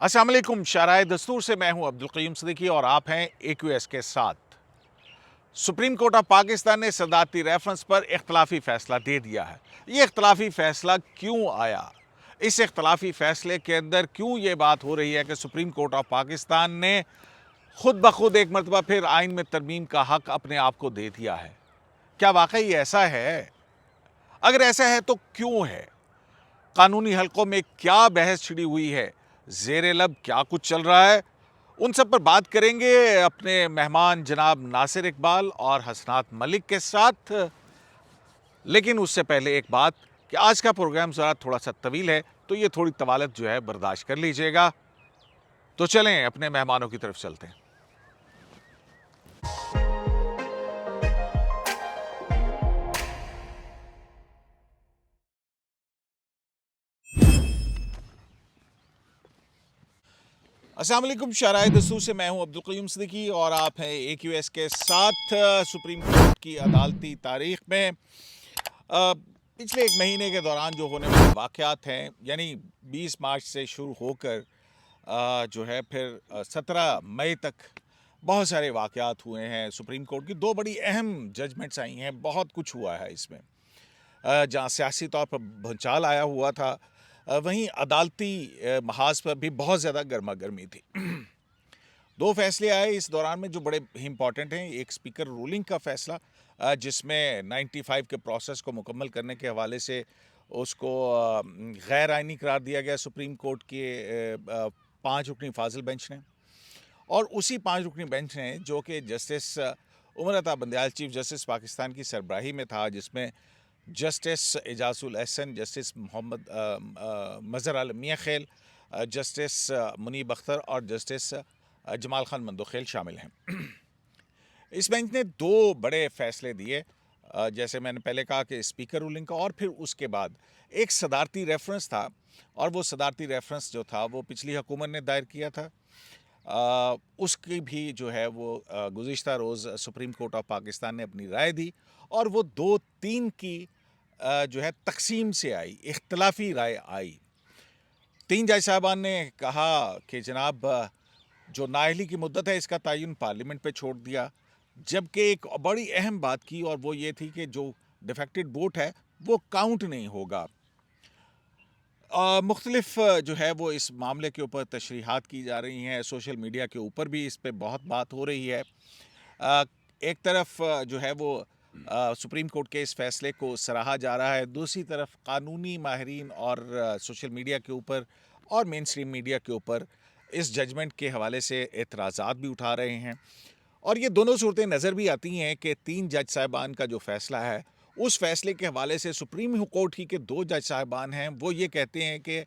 अस्सलाम वालेकुम। शाराए दस्तूर से मैं हूं अब्दुल क़य्यूम सिद्दीकी और आप हैं AQS के साथ। सुप्रीम कोर्ट ऑफ पाकिस्तान ने सदारती रेफरेंस पर इख्तलाफी फैसला दे दिया है। ये इख्तलाफी फैसला क्यों आया? इस इख्तलाफी फैसले के अंदर क्यों ये बात हो रही है कि सुप्रीम कोर्ट ऑफ पाकिस्तान ने खुद ब खुद एक मरतबा फिर आइन में तरमीम का हक अपने आप को दे दिया है? क्या वाकई ऐसा है? अगर ऐसा है तो क्यों है? कानूनी हलकों में क्या बहस छिड़ी हुई है? ज़ेरे लब क्या कुछ चल रहा है? उन सब पर बात करेंगे अपने मेहमान जनाब नासिर इकबाल और हसनात मलिक के साथ। लेकिन उससे पहले एक बात कि आज का प्रोग्राम ज़रा थोड़ा सा तवील है, तो ये थोड़ी तवालत जो है बर्दाश्त कर लीजिएगा। तो चलें अपने मेहमानों की तरफ चलते हैं। अस्सलाम वालेकुम। शाराए दस्तूर से मैं हूं अब्दुल क़य्यूम सिद्दीकी और आप हैं AQS के साथ। सुप्रीम कोर्ट की अदालती तारीख में पिछले एक महीने के दौरान जो होने वाले वाक़यात हैं, यानी 20 मार्च से शुरू होकर जो है फिर 17 मई तक बहुत सारे वाक़यात हुए हैं। सुप्रीम कोर्ट की दो बड़ी अहम जजमेंट्स आई हैं। बहुत कुछ हुआ है इसमें। जहाँ सियासी तौर पर भूचाल आया हुआ था, वहीं अदालती महाज पर भी बहुत ज़्यादा गर्मा गर्मी थी। दो फैसले आए इस दौरान में जो बड़े इंपॉर्टेंट हैं। एक स्पीकर रूलिंग का फैसला, जिसमें 95 के प्रोसेस को मुकम्मल करने के हवाले से उसको गैर आइनी करार दिया गया सुप्रीम कोर्ट के 5 रुकनी फाजिल बेंच ने। और उसी 5 रुकनी बेंच ने, जो कि justice Umar Ata Bandial chief justice Pakistan की सरबराही में था, जिसमें जस्टिस एजाजुल एहसन, जस्टिस मोहम्मद मज़हर आलम मियां खेल, जस्टिस मुनीब अख्तर और जस्टिस जमाल खान मंदोखेल शामिल हैं। इस बेंच ने दो बड़े फैसले दिए। जैसे मैंने पहले कहा कि स्पीकर रूलिंग का, और फिर उसके बाद एक सदारती रेफरेंस था, और वो सदारती रेफरेंस जो था वो पिछली हुकूमत ने दायर किया था। उसकी भी जो है वो गुज़िश्ता रोज़ सुप्रीम कोर्ट ऑफ पाकिस्तान ने अपनी राय दी, और वो 2-3 की जो है तकसीम से आई, इख्तलाफी राय आई। 3 जज साहबान ने कहा कि जनाब, जो नाअहली की मुद्दत है इसका तयन पार्लियामेंट पे छोड़ दिया। जबकि एक बड़ी अहम बात की, और वो ये थी कि जो डिफेक्टेड वोट है वो काउंट नहीं होगा। मुख्तलिफ जो है वो इस मामले के ऊपर तशरीहात की जा रही हैं। सोशल मीडिया के ऊपर भी इस पर बहुत बात हो रही है। एक तरफ जो है वो सुप्रीम कोर्ट के इस फैसले को सराहा जा रहा है, दूसरी तरफ कानूनी माहिरीन और सोशल मीडिया के ऊपर और मेन स्ट्रीम मीडिया के ऊपर इस जजमेंट के हवाले से एतराज़ात भी उठा रहे हैं। और ये दोनों सूरतें नज़र भी आती हैं कि 3 जज साहिबान का जो फ़ैसला है, उस फैसले के हवाले से सुप्रीम कोर्ट ही के 2 जज साहिबान हैं, वो ये कहते हैं कि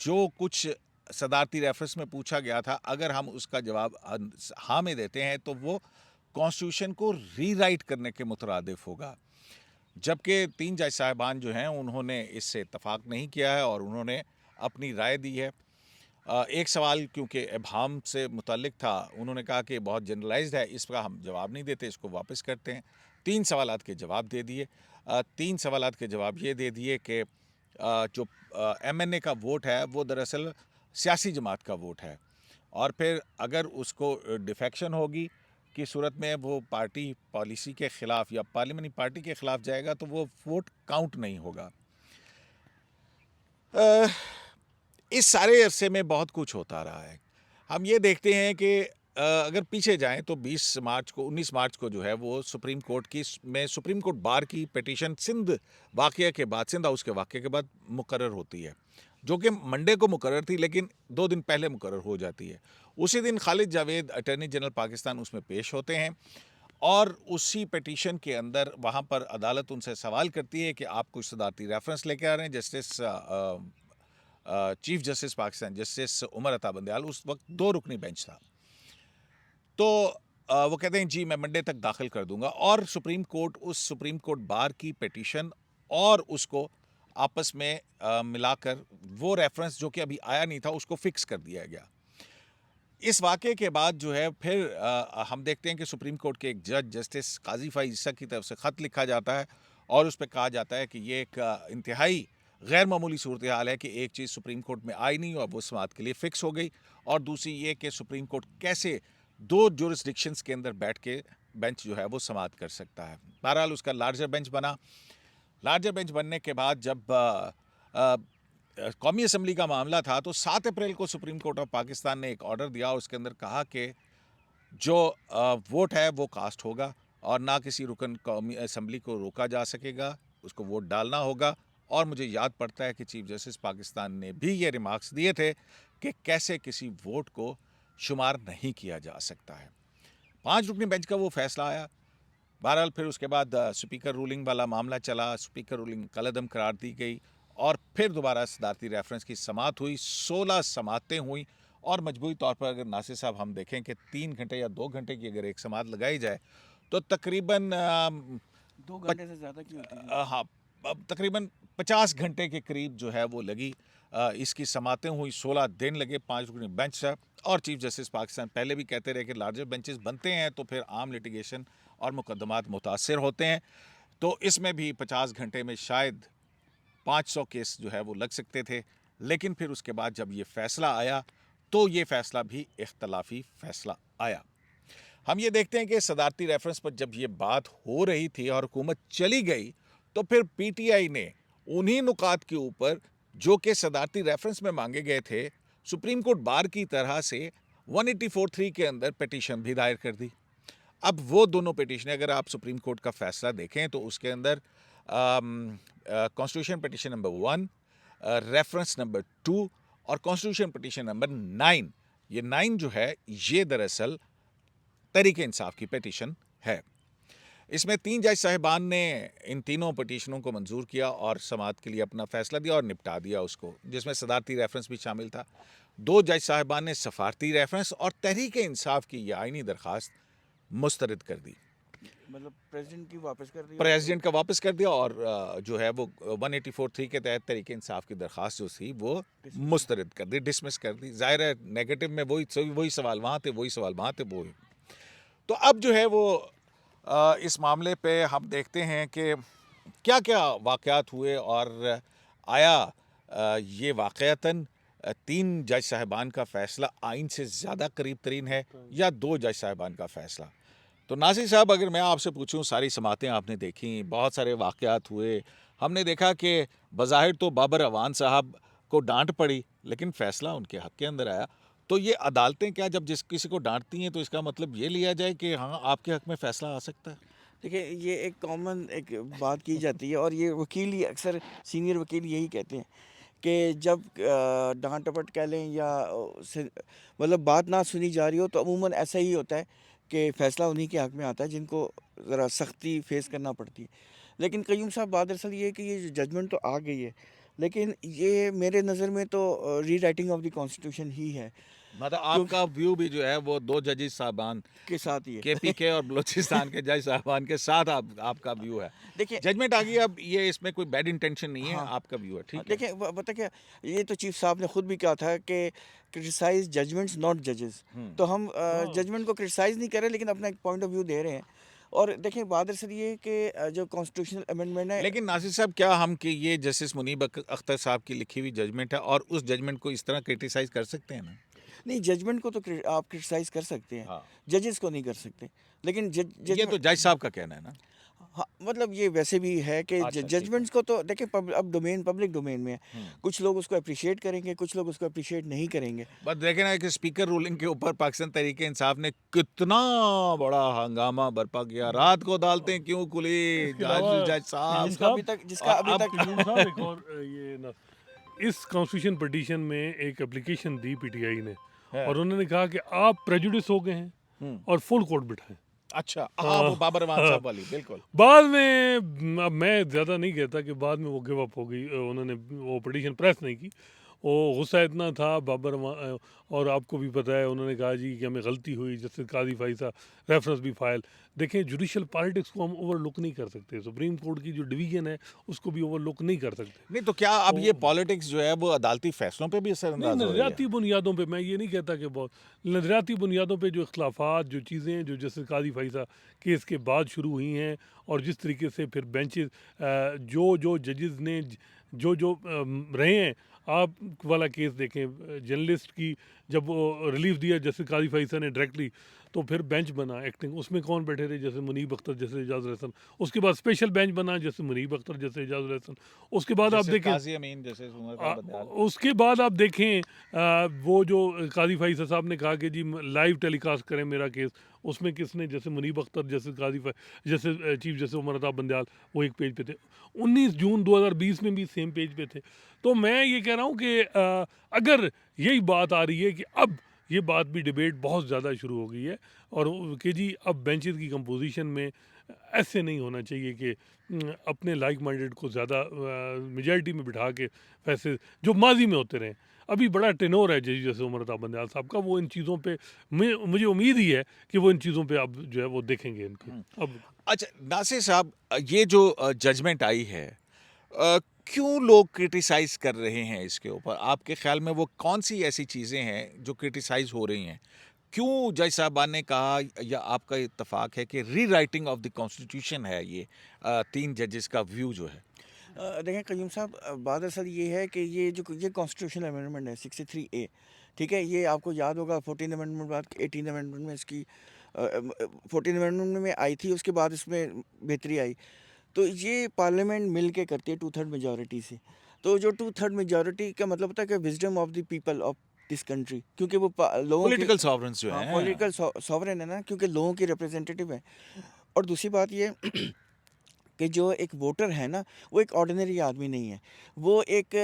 जो कुछ सदारती रेफरेंस में पूछा गया था, अगर हम उसका जवाब हाँ में देते हैं तो वो कॉन्स्टिट्यूशन को रीराइट करने के मुतरादिफ होगा। जबकि 3 जज साहिबान जो हैं उन्होंने इससे इत्तफाक नहीं किया है और उन्होंने अपनी राय दी है। एक सवाल क्योंकि इब्हाम से मुतल्लिक था, उन्होंने कहा कि बहुत जनरलाइज्ड है, इसका हम जवाब नहीं देते, इसको वापस करते हैं। 3 सवालात के जवाब दे दिए। 3 सवालात के जवाब ये दे दिए कि जो MNA का वोट है वो दरअसल सियासी जमात का वोट है, और फिर अगर उसको डिफेक्शन होगी की सूरत में वो पार्टी पॉलिसी के ख़िलाफ़ या पार्लियामेंट्री पार्टी के ख़िलाफ़ जाएगा तो वो वोट काउंट नहीं होगा। इस सारे अरसे में बहुत कुछ होता रहा है। हम ये देखते हैं कि अगर पीछे जाएं तो 19 मार्च को जो है वो सुप्रीम कोर्ट में सुप्रीम कोर्ट बार की पिटीशन सिंध वाक़या के बाद, सिंध हाउस के वाक़ये के बाद मुकर्रर होती है, जो कि मंडे को मुकर्रर थी, लेकिन 2 दिन पहले मुकर्रर हो जाती है। उसी दिन खालिद जावेद अटॉर्नी जनरल पाकिस्तान उसमें पेश होते हैं, और उसी पिटीशन के अंदर वहाँ पर अदालत उनसे सवाल करती है कि आप कुछ सदारती रेफरेंस लेके आ रहे हैं। Justice chief justice Pakistan justice Umar Ata Bandial, उस वक्त 2 रुकनी बेंच था, तो वो कहते हैं जी मैं मंडे तक दाखिल कर दूंगा, और सुप्रीम कोर्ट बार की पिटीशन और उसको आपस में मिलाकर वो रेफरेंस जो कि अभी आया नहीं था उसको फिक्स कर दिया गया। इस वाक़े के बाद जो है फिर हम देखते हैं कि सुप्रीम कोर्ट के एक जज जस्टिस काजी फ़ाइज़ ईसा की तरफ से ख़त लिखा जाता है, और उस पे कहा जाता है कि ये एक इंतहाई गैर मामूली सूरत हाल है कि एक चीज़ सुप्रीम कोर्ट में आई नहीं और वो समाअत के लिए फ़िक्स हो गई, और दूसरी ये कि सुप्रीम कोर्ट कैसे 2 जुरिस्डिक्शंस के अंदर बैठ के बेंच जो है वो समाअत कर सकता है। बहरहाल उसका लार्जर बेंच बना। लार्जर बेंच बनने के बाद जब कौमी असम्बली का मामला था तो 7 अप्रैल को सुप्रीम कोर्ट ऑफ पाकिस्तान ने एक ऑर्डर दिया, उसके अंदर कहा कि जो वोट है वो कास्ट होगा और ना किसी रुकन कौमी असम्बली को रोका जा सकेगा, उसको वोट डालना होगा। और मुझे याद पड़ता है कि चीफ जस्टिस पाकिस्तान ने भी ये रिमार्क्स दिए थे कि कैसे किसी वोट को शुमार नहीं किया जा सकता है। 5 रुकनी बेंच का वो फैसला आया। बहरहाल फिर उसके बाद स्पीकर रूलिंग वाला मामला चला, स्पीकर रूलिंग कलअदम करार दी गई और फिर दोबारा सदारती रेफरेंस की समाअत हुई। 16 समाअतें हुई और मजबूरी तौर पर अगर नासिर साहब हम देखें कि 3 घंटे या 2 घंटे की अगर एक समाअत लगाई जाए तो तकरीबन 2 घंटे से ज़्यादा की होती है। हाँ, तकरीबन 50 घंटे के करीब जो है वो लगी। इसकी समाअतें हुई, 16 दिन लगे। 5 रुकनी बेंच है और चीफ जस्टिस पाकिस्तान पहले भी कहते रहे कि लार्जर बेंचेस बनते हैं तो फिर आम लिटिगेशन और मुकदमात मुतासर होते हैं, तो इसमें भी 50 घंटे में शायद 500 केस जो है वो लग सकते थे। लेकिन फिर उसके बाद जब ये फ़ैसला आया तो ये फ़ैसला भी इख्तलाफी फ़ैसला आया। हम ये देखते हैं कि सदारती रेफरेंस पर जब ये बात हो रही थी और हुकूमत चली गई तो फिर पीटीआई ने उन्हीं नुकात के ऊपर जो कि सदारती रेफरेंस में मांगे गए थे, सुप्रीम कोर्ट बार की तरह से 184(3) के अंदर पिटीशन भी दायर कर दी। अब वो दोनों पिटीशन अगर आप सुप्रीम कोर्ट का फैसला देखें तो उसके अंदर constitution petition number 1, reference number 2 और कॉन्स्टिट्यूशन पिटीशन नंबर 9, ये 9 जो है ये दरअसल तहरीक इंसाफ की पिटीशन है। इसमें 3 जज साहिबान ने इन तीनों पिटीशनों को मंजूर किया और समाअत के लिए अपना फैसला दिया और निपटा दिया उसको, जिसमें सदारती रेफरेंस भी शामिल था। 2 जज साहिबान ने सफारती रेफरेंस और तहरीक इंसाफ की यह आइनी दरख्वास्त मुस्तरद कर दी, मतलब प्रेसिडेंट की वापस कर दी, प्रेसिडेंट का वापस कर दिया और जो है वो 184(3) के तहत तहरीक इंसाफ की दरख्वास्त जो थी वो मुस्तरद कर दी, डिसमिस कर दी। जाहिर है नेगेटिव में वही सवाल वहाँ थे, वही सवाल वहाँ थे, वो। तो अब जो है वो इस मामले पे हम देखते हैं कि क्या क्या वाक़यात हुए और आया ये वाक़यातन 3 जज साहिबान का फ़ैसला आइन से ज़्यादा करीब तरीन है या 2 जज साहिबान का फ़ैसला। तो नासिर साहब अगर मैं आपसे पूछूं, सारी समातें आपने देखी, बहुत सारे वाक़यात हुए, हमने देखा कि बज़ाहिर तो बाबर अवान साहब को डांट पड़ी लेकिन फ़ैसला उनके हक़ के अंदर आया। तो ये अदालतें क्या जब जिस किसी को डांटती हैं तो इसका मतलब ये लिया जाए कि हाँ आपके हक़ में फ़ैसला आ सकता है? देखिए ये एक कॉमन एक बात की जाती है और ये वकील ही अक्सर सीनियर वकील यही कहते हैं कि जब डांट टपट कह लें या मतलब बात ना सुनी जा रही हो तो अमूमन ऐसा ही होता है कि फ़ैसला उन्हीं के हक़ में आता है जिनको ज़रा सख्ती फेस करना पड़ती है। लेकिन कयूम साहब बात दरअसल ये है कि ये जजमेंट तो आ गई है, लेकिन ये मेरे नज़र में तो री राइटिंग ऑफ द कॉन्स्टिट्यूशन ही है मतलब आपका व्यू भी जो है वो 2 जजेस साहबान के साथ ही है। केपीके और बलूचिस्तान के जज साहबान के साथ आपका व्यू है। देखिए जजमेंट आ गई, अब ये इसमें कोई बैड इंटेंशन नहीं है, हाँ, आपका व्यू है, ठीक है। देखिए पता क्या, ये तो चीफ साहब ने खुद भी कहा था कि क्रिटिसाइज जजमेंट्स नॉट जजेस। तो हम जजमेंट को क्रिटिसाइज नहीं कर रहे लेकिन अपना एक पॉइंट ऑफ व्यू दे रहे हैं। और देखें बात दरअसल ये है कि जो कॉन्स्टिट्यूशनल अमेंडमेंट है, लेकिन नासिर साहब क्या हम कि ये जस्टिस मुनीब अख्तर साहब की लिखी हुई जजमेंट है और उस जजमेंट को इस तरह क्रिटिसाइज कर सकते हैं ना? नहीं जजमेंट को तो आप क्रिटिसाइज कर सकते हैं, हाँ, जजेस को नहीं कर सकते। लेकिन ये तो जज साहब का कहना है ना। हाँ, मतलब ये वैसे भी है कि अच्छा, ठीक है। जजमेंट्स को तो देखिए अब डोमेन पब्लिक डोमेन में है। हम्म। कुछ लोग उसको अप्रिशिएट करेंगे, कुछ लोग उसको अप्रिशिएट नहीं करेंगे। बस देखे ना कि स्पीकर रूलिंग के ऊपर पाकिस्तान तहरीक इंसाफ ने कितना बड़ा हंगामा बर्पा किया, रात को अदालतें क्यों खुली, इसके अलावा जज साहब। कयूम जिसका अभी साहब तक जिसका अभी अब तक कयूम साहब एक और ये ना इस कॉन्स्टिट्यूशन पिटीशन में एक एप्लीकेशन दी पीटीआई ने है। और उन्होंने कहा कि आप प्रेजुडिस हो गए हैं हम्म। और फुल कोर्ट बिठाएं। अच्छा, हाँ वो बाबर अमान साहब वाली, बिल्कुल। बाद में अब मैं ज़्यादा नहीं कहता कि बाद में वो गिव अप हो गई, उन्होंने वो पिटीशन प्रेस नहीं की। वो गुस्सा इतना था और आपको भी पता है उन्होंने कहा जी कि हमें गलती हुई, जस्टिस काजी फाइसा रेफरेंस भी फाइल। देखें जुडिशल पॉलिटिक्स को हम ओवरलुक नहीं कर सकते, सुप्रीम कोर्ट की जो डिवीजन है उसको भी ओवरलुक नहीं कर सकते। नहीं तो क्या अब ये पॉलिटिक्स जो है वो अदालती फैसलों पे भी नहीं, असरअंदाज हो रही है? नजरियाती बुनियादों पे मैं ये नहीं कहता कि बहुत नजरियाती बुनियादों पे जो इख्लाफात जो चीज़ें जो जस्टिस काजी फाइसा केस के बाद शुरू हुई हैं और जिस तरीके से फिर बेंचेस जो जो जजेस ने जो जो रहे हैं। आप वाला केस देखें जर्नलिस्ट की, जब वो रिलीफ दिया जैसे काजी फैसल ने डायरेक्टली, तो फिर बेंच बना एक्टिंग, उसमें कौन बैठे थे, जैसे मुनीब अख्तर जैसे एजाजुल हसन। उसके बाद स्पेशल बेंच बना जैसे मुनीब अख्तर जैसे एजाजुल हसन। उसके बाद आप जैसे देखें काजी अमीन, जैसे सुमरता बंदयाल। उसके बाद आप देखें वो जो काजी फैसल साहब ने कहा कि जी लाइव टेलीकास्ट करें मेरा केस, उसमें किसने, जैसे मुनीब अख्तर जैसे जैसे चीफ जस्टिस उमर बंदयाल, वो एक पेज पे थे। 19 जून 2020 में भी सेम पेज पे थे। तो मैं ये कह रहा हूँ कि अगर यही बात आ रही है कि अब ये बात भी डिबेट बहुत ज़्यादा शुरू हो गई है, और कि जी अब बेंचेस की कंपोजिशन में ऐसे नहीं होना चाहिए कि अपने लाइक माइंडेड को ज़्यादा मेजॉरिटी में बिठा के फैसले जो माजी में होते रहे। अभी बड़ा टेनोर है जैसे उमर बंदयाल साहब का, वो इन चीज़ों पे मुझे उम्मीद ही है कि वो इन चीज़ों पे अब जो है वो देखेंगे इनको अब। अच्छा नासिर साहब, ये जो जजमेंट आई है, क्यों लोग क्रिटिसाइज कर रहे हैं इसके ऊपर? आपके ख्याल में वो कौन सी ऐसी चीज़ें हैं जो क्रिटिसाइज हो रही हैं? क्यों जज साहबान ने कहा, या आपका इत्तेफाक है कि री राइटिंग ऑफ द कॉन्स्टिट्यूशन है ये, 3 जजेस का व्यू जो है? देखें क़य्यूम साहब, बात असल ये है कि ये कॉन्स्टिट्यूशनल अमेंडमेंट है 63A, ठीक है। ये आपको याद होगा 14 अमेंडमेंट बाद 18 अमेंडमेंट में इसकी 14 अमेंडमेंट में आई थी, उसके बाद इसमें बेहतरी आई। तो ये पार्लियामेंट मिल के करती है 2/3 मेजॉरिटी से। तो जो 2/3 मेजॉरिटी का मतलब होता है कि wisdom of the people of this country, क्योंकि वो लोगों के पॉलिटिकल सॉवरेंस जो हाँ हैं। पॉलिटिकल सॉवरेन है ना, क्योंकि लोगों की रिप्रेजेंटेटिव है। और दूसरी बात ये कि जो एक वोटर है ना, वो एक ऑर्डिनरी आदमी नहीं है। वो एक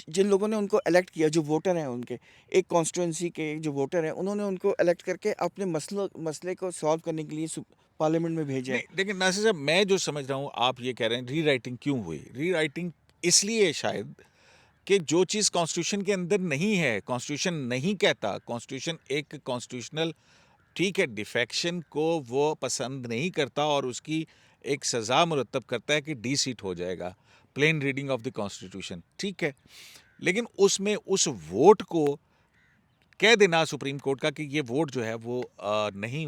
जिन लोगों ने उनको इलेक्ट किया, जो वोटर हैं उनके, एक कॉन्स्टिट्यूंसी के जो वोटर हैं, उन्होंने उनको इलेक्ट करके अपने मसले को सॉल्व करने के लिए पार्लियामेंट में भेजा है। नहीं, लेकिन नासिर साहब, मैं जो समझ रहा हूँ, आप ये कह रहे हैं री राइटिंग क्यों हुई? री राइटिंग इसलिए शायद कि जो चीज़ कॉन्स्टिट्यूशन के अंदर नहीं है, कॉन्स्टिट्यूशन नहीं कहता, कॉन्स्टिट्यूशन एक कॉन्स्टिट्यूशनल, ठीक है, डिफेक्शन को वो पसंद नहीं करता और उसकी एक सज़ा मुरतब करता है कि डी सीट हो जाएगा, plain reading of the constitution, ठीक है। लेकिन उसमें उस वोट को कह देना सुप्रीम कोर्ट का कि ये वोट जो है वो नहीं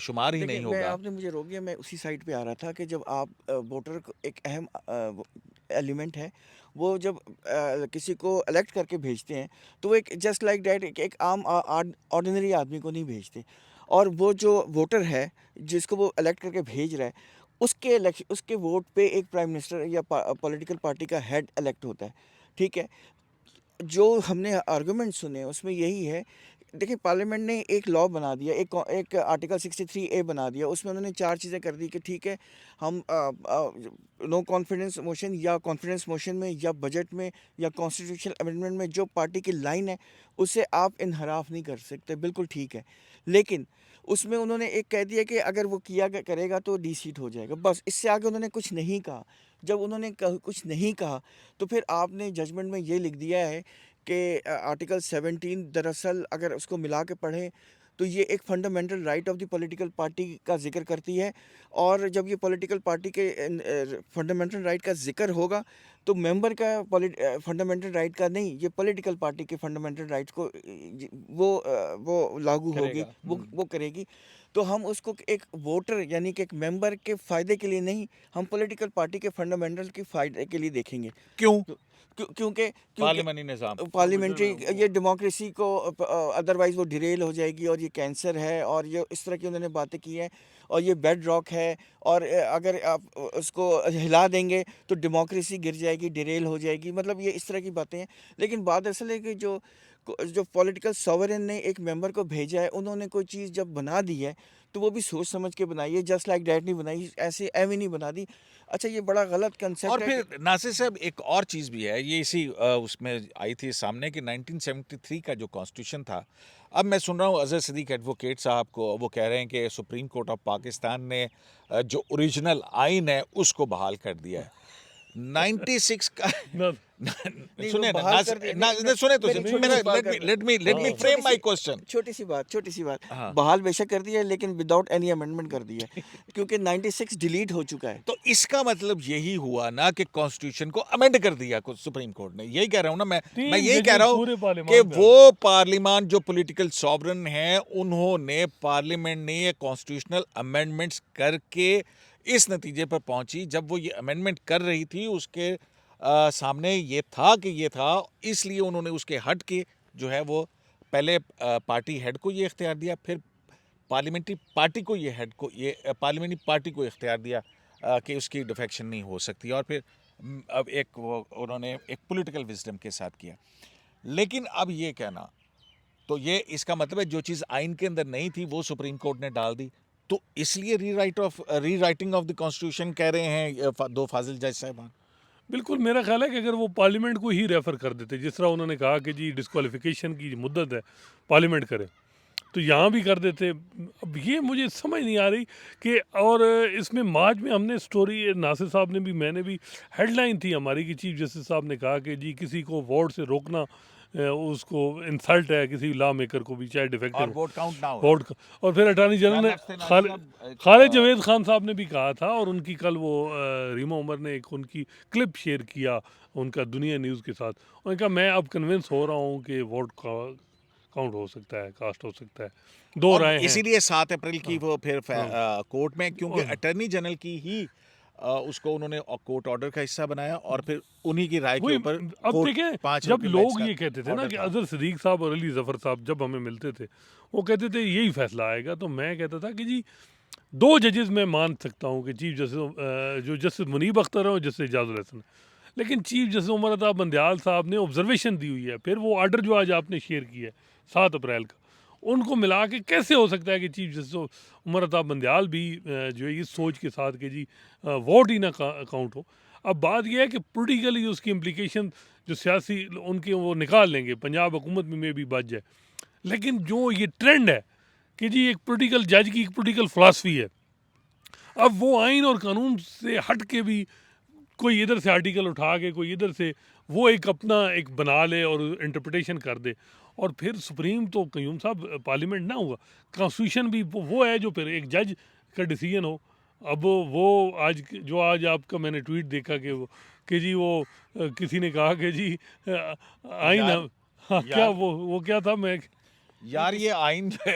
शुमार ही देखिए, नहीं मैं होगा। आपने मुझे रोक दिया, मैं उसी साइड पे आ रहा था कि जब आप वोटर को एक अहम एलिमेंट है, वो जब किसी को इलेक्ट करके भेजते हैं, तो वो एक जस्ट लाइक डैट एक आम ऑर्डिनरी आदमी को नहीं भेजते। और वो जो वोटर है जिसको वो इलेक्ट करके भेज रहा है, उसके वोट पे एक प्राइम मिनिस्टर या पॉलिटिकल पार्टी का हेड इलेक्ट होता है, ठीक है। जो हमने आर्गुमेंट सुने उसमें यही है। देखिए, पार्लियामेंट ने एक लॉ बना दिया, एक आर्टिकल 63A बना दिया, उसमें उन्होंने 4 चीज़ें कर दी कि ठीक है, हम नो कॉन्फिडेंस मोशन या कॉन्फिडेंस मोशन में या बजट में या कॉन्स्टिट्यूशनल अमेंडमेंट में जो पार्टी की लाइन है उससे आप इनहराफ नहीं कर सकते, बिल्कुल ठीक है। लेकिन उसमें उन्होंने एक कह दिया कि अगर वो करेगा तो डी सीट हो जाएगा, बस। इससे आगे उन्होंने कुछ नहीं कहा। जब उन्होंने कुछ नहीं कहा, तो फिर आपने जजमेंट में ये लिख दिया है कि आर्टिकल 17 दरअसल अगर उसको मिला के पढ़ें तो ये एक fundamental right of the political party का जिक्र करती है। और जब ये पॉलिटिकल पार्टी के फंडामेंटल राइट का जिक्र होगा, तो मेंबर का फंडामेंटल राइट का नहीं, ये पॉलिटिकल पार्टी के फंडामेंटल राइट को वो लागू होगी, करेगा। वो करेगी। तो हम उसको एक वोटर यानी कि एक मेंबर के फ़ायदे के लिए नहीं, हम पॉलिटिकल पार्टी के फंडामेंटल के फ़ायदे के लिए देखेंगे। क्यों? क्योंकि पार्लियामेंटी निज़ाम। पार्लियामेंट्री ये डेमोक्रेसी को अदरवाइज़ वो डिरेल हो जाएगी, और ये कैंसर है, और ये इस तरह की उन्होंने बातें की हैं, और ये बेड रॉक है, और अगर आप उसको हिला देंगे तो डेमोक्रेसी गिर जाएगी, डिरेल हो जाएगी, मतलब ये इस तरह की बातें हैं। लेकिन बात असल है कि जो पॉलिटिकल सॉवरेन ने एक मेंबर को भेजा है, उन्होंने कोई चीज़ जब बना दी है तो वो भी सोच समझ के बनाई है, जस्ट लाइक डैट नहीं बनाई, ऐसे एवे नहीं बना दी। अच्छा, ये बड़ा गलत और कंसेप्ट है फिर नासिर साहब, एक और चीज़ भी है, ये इसी उसमें आई थी सामने कि 1973 का जो कॉन्स्टिट्यूशन था, अब मैं सुन रहा हूँ अजहर सिद्दीक एडवोकेट साहब को, वो कह रहे हैं कि सुप्रीम कोर्ट ऑफ पाकिस्तान ने जो ओरिजिनल आइन है उसको बहाल कर दिया है। 96 का ना नहीं, सुने वो ना, बहाल कर दिया। नहीं, सुने तो मेरी सही, छोटी मेरा सी बात लेट मी हाँ। Frame my question. छोटी सी बात, हाँ। बहाल बेशक कर दिया है, लेकिन विदाउट एनी अमेंडमेंट कर दिया है, क्योंकि 96 डिलीट हो चुका है। तो इसका मतलब यही हुआ ना कि कॉन्स्टिट्यूशन को अमेंड कर दिया सुप्रीम कोर्ट ने, यही कह रहा हूं ना मैं 3 यही कह जजेस रहा हूं पूरे कि पार्लियामेंट में वो पार्लियामान जो पॉलिटिकल सॉवरन है, उन्होंने पार्लियामेंट ने ये कॉन्स्टिट्यूशनल अमेंडमेंट्स करके इस नतीजे पर पहुंची जब वो ये अमेंडमेंट कर रही थी, उसके सामने ये था कि ये था, इसलिए उन्होंने उसके हट के जो है वो पहले पार्टी हेड को ये इख्तियार दिया, फिर पार्लियामेंट्री पार्टी को ये हेड को ये पार्लियामेंट्री पार्टी को इख्तियार दिया कि उसकी डिफेक्शन नहीं हो सकती, और फिर अब एक वो उन्होंने एक पॉलिटिकल विजडम के साथ किया। लेकिन अब ये कहना, तो ये इसका मतलब है जो चीज़ आइन के अंदर नहीं थी वो सुप्रीम कोर्ट ने डाल दी, तो इसलिए रीराइटिंग ऑफ द कॉन्स्टिट्यूशन कह रहे हैं दो फाजिल जज साहबान। बिल्कुल, मेरा ख़्याल है कि अगर वो पार्लियामेंट को ही रेफ़र कर देते, जिस तरह उन्होंने कहा कि जी डिस्क्वालिफ़िकेशन की मुद्दत है, पार्लियामेंट करे, तो यहाँ भी कर देते। अब ये मुझे समझ नहीं आ रही कि, और इसमें मार्च में हमने स्टोरी, नासिर साहब ने भी, मैंने भी, हेडलाइन थी हमारी कि चीफ जस्टिस साहब ने कहा कि जी किसी को वोट से रोकना उसको इंसल्ट है, किसी लॉ मेकर को भी, चाहे और डिफेक्टिव वोट काउंट ना हो। वोट। और फिर अटॉर्नी जनरल ने खालिद जवेद खान साहब ने भी कहा था, और उनकी कल वो रीमा उमर ने एक उनकी क्लिप शेयर किया उनका दुनिया न्यूज़ के साथ। उन्होंने कहा मैं अब कन्विंस हो रहा हूँ कि वोट का काउंट हो सकता है, कास्ट हो सकता है। दो और राय हैं। इसीलिए 7 अप्रैल की हाँ, वो फिर हाँ। कोर्ट में, क्योंकि और अटर्नी जनरल की ही उसको उन्होंने कोर्ट ऑर्डर का हिस्सा बनाया, और फिर उन्हीं की राय के वही, ऊपर अब कोर्ट देखें, 5 जब रुकन बेंच लोग का ये कहते थे ना ऑर्डर कि था। अजहर सिद्दीक साहब और अली जफर साहब जब हमें मिलते थे, वो कहते थे यही फैसला आएगा, तो मैं कहता था कि जी 2 जजेस मैं मान सकता हूँ कि चीफ जस्टिस जो जस्टिस मुनीब अख्तर है और जस्टिस एजाजुल हसन है, लेकिन चीफ जस्टिस उमर अता बंदयाल साहब ने ऑब्जर्वेशन दी हुई है, फिर वो आर्डर जो आज आपने शेयर किया है 7 अप्रैल का, उनको मिला के कैसे हो सकता है कि चीफ जस्टिस उमर अता बंदयाल भी जो है इस सोच के साथ कि जी वोट ही ना काउंट हो। अब बात यह है कि पोलिटिकली उसकी इम्प्लीकेशन जो सियासी उनके वो निकाल लेंगे, पंजाब हुकूमत में भी बच जाए, लेकिन जो ये ट्रेंड है कि जी एक पॉलिटिकल जज की एक पॉलिटिकल फ़िलासफ़ी है, अब वो आइन और कानून से हट के भी कोई इधर से आर्टिकल उठा के कोई इधर से वो एक अपना एक बना ले और इंटरप्रिटेशन कर दे, और फिर सुप्रीम तो कयूम साहब पार्लियामेंट ना हुआ, कॉन्स्टिट्यूशन भी वो है जो फिर एक जज का डिसीजन हो। अब वो जो आज आपका मैंने ट्वीट देखा कि वो कि जी वो किसी ने कहा कि जी आइन यार हाँ, क्या यार वो क्या था, मैं यार ये आइन जो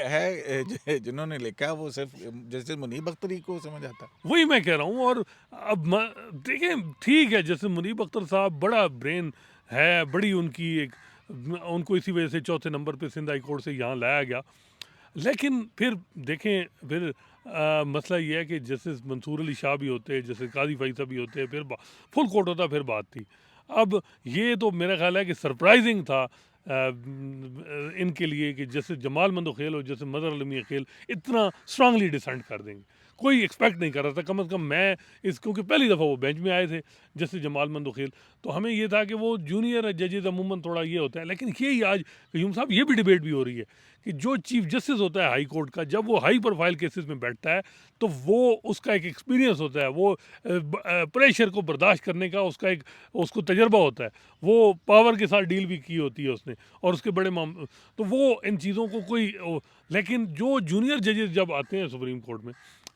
है जिन्होंने लिखा है वो सिर्फ जैसे मुनीब अख्तरी को समझ आता है। वही मैं कह रहा हूँ। और अब देखें, ठीक है, जैसे मुनीब अख्तर साहब बड़ा ब्रेन है, बड़ी उनकी एक, उनको इसी वजह से चौथे नंबर पे सिंध हाई कोर्ट से यहाँ लाया गया, लेकिन फिर देखें, फिर मसला ये है कि जस्टिस मंसूर अली शाह भी होते हैं, जस्टिस काजी फैसल भी होते हैं, फिर फुल कोर्ट होता, फिर बात थी। अब ये तो मेरा ख्याल है कि सरप्राइजिंग था इनके लिए कि जैसे जमाल मंदोखेल और जैसे मदर अलमी खेल इतना स्ट्रांगली डिसेंट कर देंगे, कोई एक्सपेक्ट नहीं कर रहा था, कम से कम मैं क्योंकि पहली दफ़ा वो बेंच में आए थे जैसे जमाल मंदोखेल, तो हमें ये था कि वो जूनियर जजेज अमूमन थोड़ा ये होता है, लेकिन यही आज क़य्यूम साहब ये भी डिबेट भी हो रही है कि जो चीफ जस्टिस होता है हाई कोर्ट का, जब वो हाई प्रोफाइल केसेस में बैठता है तो वो उसका एक एक्सपीरियंस होता है, वो प्रेशर को बर्दाश्त करने का उसको तजर्बा होता है, वो पावर के साथ डील भी की होती है उसने, और उसके बड़े तो वो इन चीज़ों को लेकिन जो जूनियर जजेस जब आते हैं सुप्रीम कोर्ट में,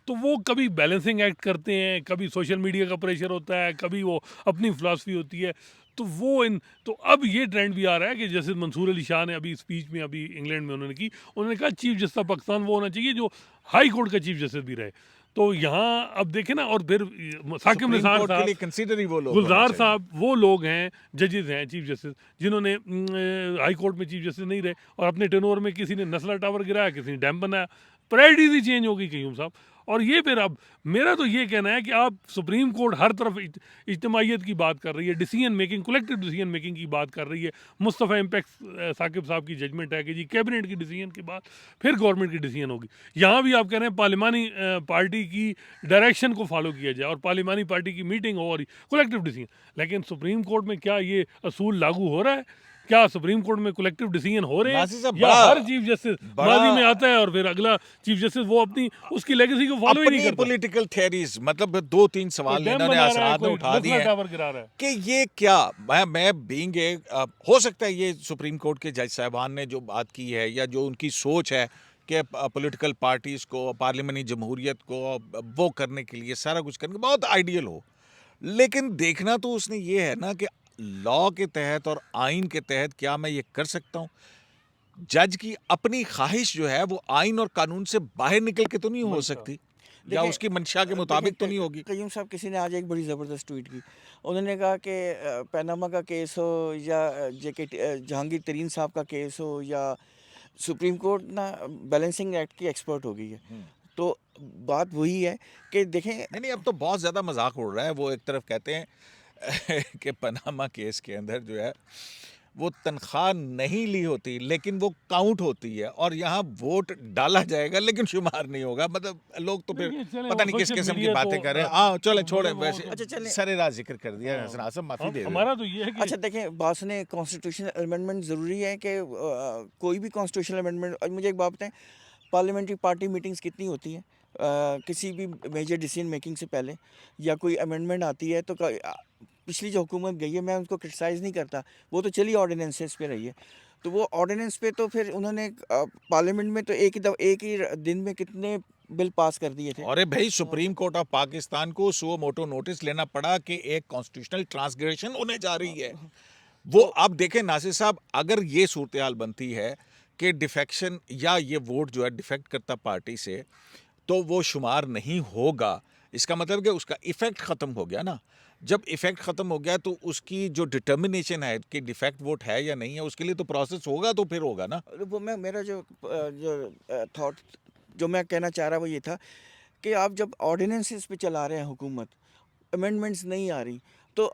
तो वो कभी बैलेंसिंग एक्ट करते हैं, कभी सोशल मीडिया का प्रेशर होता है, कभी वो अपनी फ़िलासफ़ी होती है, तो अब ये ट्रेंड भी आ रहा है कि जैसे मंसूर अली शाह ने अभी स्पीच में अभी इंग्लैंड में उन्होंने कहा चीफ जस्टिस ऑफ पाकिस्तान वो होना चाहिए जो हाई कोर्ट का चीफ जस्टिस भी रहे। तो यहाँ अब देखें ना, और फिर साकिब निसार कोर्ट के लिए साहब, कंसीडर ही वो लोग गुलजार होने चाहिए। साहब, वो लोग हैं, जजेस हैं, चीफ जस्टिस, जिन्होंने हाई कोर्ट में चीफ जस्टिस नहीं रहे, और अपने टेनोर में किसी ने नस्ला टावर गिराया, किसी ने डैम बनाया, प्रायोरिटीज ही चेंज हो गई क़य्यूम साहब। और ये फिर अब मेरा तो ये कहना है कि आप सुप्रीम कोर्ट हर तरफ इज्तिमाइयत की बात कर रही है, decision making, collective decision making की बात कर रही है। मुस्तफ़ा इम्पैक्ट साकिब साहब की जजमेंट है कि जी कैबिनेट की डिसीजन के बाद फिर गवर्नमेंट की डिसीजन होगी। यहाँ भी आप कह रहे हैं पार्लिमानी पार्टी की डायरेक्शन को फॉलो किया जाए और पार्लिमानी पार्टी की मीटिंग हो और कलेक्टिव डिसीजन, लेकिन सुप्रीम कोर्ट में क्या ये असूल लागू हो रहा है? क्या सुप्रीम कोर्ट में कलेक्टिव डिसीजन हो रहे नासिर हैं, साहब, या बड़ा हर चीफ जस्टिस माजी में आता है और फिर अगला चीफ जस्टिस वो अपनी उसकी लेगेसी को फॉलो ही नहीं अपनी करता? पॉलिटिकल थ्योरीज, मतलब 2-3 सवाल डैम इन्होंने बना रहा है, असरात में कोई उठा दिए नस्ला हैं टावर गिरा रहा है। कि ये क्या, मैं बीइंग हो सकता है ये सुप्रीम कोर्ट के जज साहबान ने जो बात की है या जो उनकी सोच है कि पॉलिटिकल पार्टीज़ को, पार्लियामानी जमहूरियत को वो करने के लिए, सारा कुछ करने के बहुत आइडियल हो, लेकिन देखना तो उसने ये है ना कि लॉ के तहत और आइन के तहत क्या मैं ये कर सकता हूँ। जज की अपनी ख्वाहिश जो है वो आइन और कानून से बाहर निकल के तो नहीं हो अच्छा। सकती। या देखें, उसकी मंशा के मुताबिक तो नहीं होगी। कयूम साहब, किसी ने आज एक बड़ी ज़बरदस्त ट्वीट की। उन्होंने कहा कि पैनामा का केस हो या जेके जहांगीर तरीन साहब का केस हो या सुप्रीम कोर्ट ना बैलेंसिंग एक्ट की एक्सपर्ट हो गई है। तो बात वही है कि देखें, नहीं नहीं, अब तो बहुत ज़्यादा मजाक उड़ रहा है। वो एक तरफ कहते हैं कि पनामा केस के अंदर जो है वो तनख्वाह नहीं ली होती लेकिन वो काउंट होती है, और यहाँ वोट डाला जाएगा लेकिन शुमार नहीं होगा। मतलब लोग तो फिर देखिए, चलें, पता वो नहीं किस सोशल किस्म की मीडिया बातें तो, कर रहे हैं। हाँ चले छोड़े, मतलब वो वैसे तो- अच्छा चलें, सरेराह जिक्र कर दिया हाँ, हसन आसम, माफ़ी दे दो। हमारा तो ये है कि अच्छा देखें, बात सुने, कॉन्स्टिट्यूशनल अमेंडमेंट ज़रूरी है कि कोई भी कॉन्स्टिट्यूशनल अमेंडमेंट। और मुझे एक बात बताएं, पार्लियामेंट्री पार्टी मीटिंग्स कितनी होती हैं किसी भी मेजर डिसीजन मेकिंग से पहले, या कोई अमेंडमेंट आती है तो पिछली जो हुकूमत गई है, मैं उनको क्रिटिसाइज़ नहीं करता, वो तो चली ऑर्डिनेंसेस पे रही है। तो वो ऑर्डिनेंस पे तो फिर उन्होंने पार्लियामेंट में तो एक ही दिन में कितने बिल पास कर दिए थे। और भाई सुप्रीम कोर्ट ऑफ पाकिस्तान को सो मोटो नोटिस लेना पड़ा कि एक कॉन्स्टिट्यूशनल ट्रांसग्रेशन होने जा रही है। वो अब देखें नासिर साहब, अगर ये सूरत हाल बनती है कि डिफेक्शन या ये वोट जो है डिफेक्ट करता पार्टी से, तो वो शुमार नहीं होगा, इसका मतलब कि उसका इफेक्ट ख़त्म हो गया ना। जब इफेक्ट ख़त्म हो गया तो उसकी जो डिटर्मिनेशन है कि डिफेक्ट वोट है या नहीं है, उसके लिए तो प्रोसेस होगा, तो फिर होगा ना। वो मैं मेरा जो थॉट जो मैं कहना चाह रहा वो ये था कि आप जब ऑर्डिनेंसेस पे चला रहे हैं हुकूमत, अमेंडमेंट्स नहीं आ रही, तो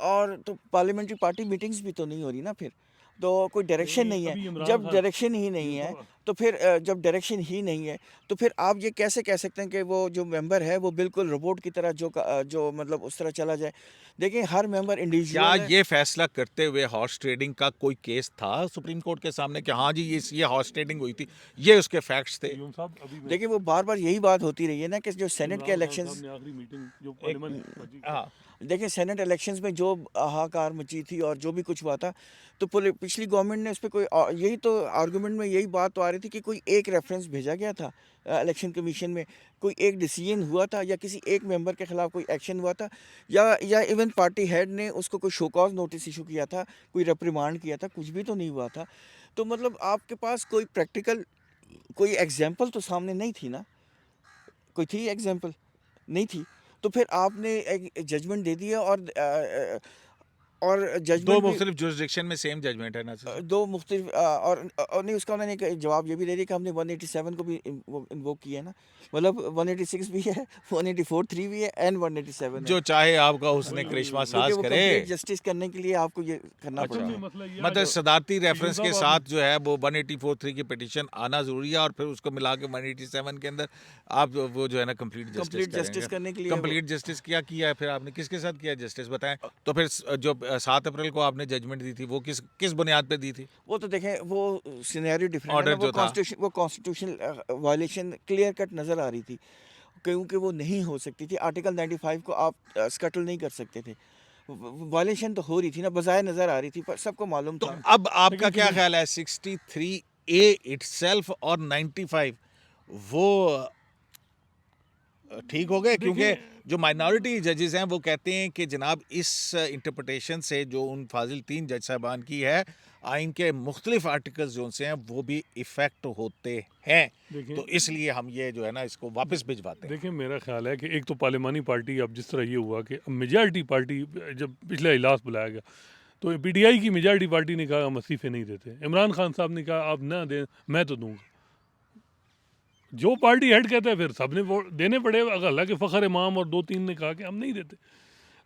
पार्लियामेंट्री पार्टी मीटिंग्स भी तो नहीं हो रही ना फिर। तो कोई डायरेक्शन नहीं अभी है। इमरान जब खान डायरेक्शन ही नहीं ये है तो तो फिर जब डायरेक्शन ही नहीं है तो फिर आप ये कैसे कह सकते हैं कि वो जो मेंबर है वो बिल्कुल रोबोट की तरह जो मतलब उस तरह चला जाए। देखिए, हर मेंबर क्या इंडिविजुअल है। ये फैसला करते हुए हॉर्स ट्रेडिंग का कोई केस था सुप्रीम कोर्ट के सामने कि हाँ जी ये हॉर्स ट्रेडिंग हुई थी, ये उसके फैक्ट्स थे? यूं साहब, अभी मैं देखिए, वो बार बार यही बात होती रही है ना कि जो सेनेट के इमरान खान इलेक्शंस, साहब ने आखिरी मीटिंग जो एक पार्लियामेंट हाँ, देखिए सेनेट इलेक्शंस में जो हाहाकार मची थी और जो भी कुछ हुआ था, तो पिछली गवर्नमेंट ने उस पर कोई यही तो आर्गूमेंट में यही बात तो आ रही थी कि कोई एक रेफरेंस भेजा गया था इलेक्शन कमीशन में, कोई एक डिसीजन हुआ था या किसी एक मेंबर के खिलाफ कोई एक्शन हुआ था, या इवन पार्टी हेड ने उसको कोई शोकॉज नोटिस इशू किया था, कोई रिप्रिमांड किया था, कुछ भी तो नहीं हुआ था। तो मतलब आपके पास कोई प्रैक्टिकल कोई एग्जाम्पल तो सामने नहीं थी ना, कोई थी एग्जाम्पल? नहीं थी। तो फिर आपने एक जजमेंट दे दिया और दो जजमेंट भी मुख्तलिफ जुरिस्डिक्शन में सेम जजमेंट है ना सर? दो मुख्तलिफ और नहीं, उसका उन्होंने एक जवाब ये भी दे दिया कि हमने 187 को भी इन्वोक किया है ना, मतलब 186 भी है, 184(3) भी है एंड 187 है, जो चाहे आपका उसने करिश्मा क्योंकि साज वो करे। कंप्लीट जस्टिस करने के लिए आपको ये करना असल पड़ता में है। मसला ये मतलब सदारती रेफरेंस के साहब साथ जो है वो 184(3) की पिटीशन आना जरूरी है, और फिर उसको मिला के 187 के अंदर आप वो जो है ना कंप्लीट कंप्लीट जस्टिस जस्टिस करने के लिए कंप्लीट जस्टिस क्या किया है फिर आपने, किसके साथ किया जस्टिस बताएं? तो फिर जो 7 अप्रैल को आपने जजमेंट दी थी वो किस किस बुनियाद पे दी थी? वो तो देखें, वो सिनेरियो डिफरेंट है ना, ऑर्डर जो था, वो कॉन्स्टिट्यूशनल वायलेशन क्लियर कट नज़र आ रही थी, क्योंकि वो नहीं हो सकती थी। आर्टिकल 95 को आप स्कटल नहीं कर सकते थे, वायलेशन तो हो रही थी ना, बजाय नज़र आ रही थी, पर सबको मालूम तो था। अब आपका क्या ख्याल है 63A इटसेल्फ और 95 वो ठीक हो गए? क्योंकि जो माइनॉरिटी जजेस हैं वो कहते हैं कि जनाब इस इंटरप्रटेशन से जो उन फाजिल 3 जज साहबान की है, आइन के मुख्तलिफ आर्टिकल्स जो उनसे हैं वो भी इफ़ेक्ट होते हैं, देखिए तो इसलिए हम ये जो है ना इसको वापस भिजवाते हैं। देखिए, मेरा ख्याल है कि एक तो पार्लियामानी पार्टी, अब जिस तरह ये हुआ कि मेजॉरिटी पार्टी, जब पिछला इजलास बुलाया गया तो पीटीआई की मेजॉरिटी पार्टी ने कहा हम इस्तीफे नहीं देते, इमरान खान साहब ने कहा आप ना दें मैं तो दूंगा। जो पार्टी हेड कहता है फिर सबने वोट देने पड़े। हालांकि फ़खर इमाम और 2-3 ने कहा कि हम नहीं देते,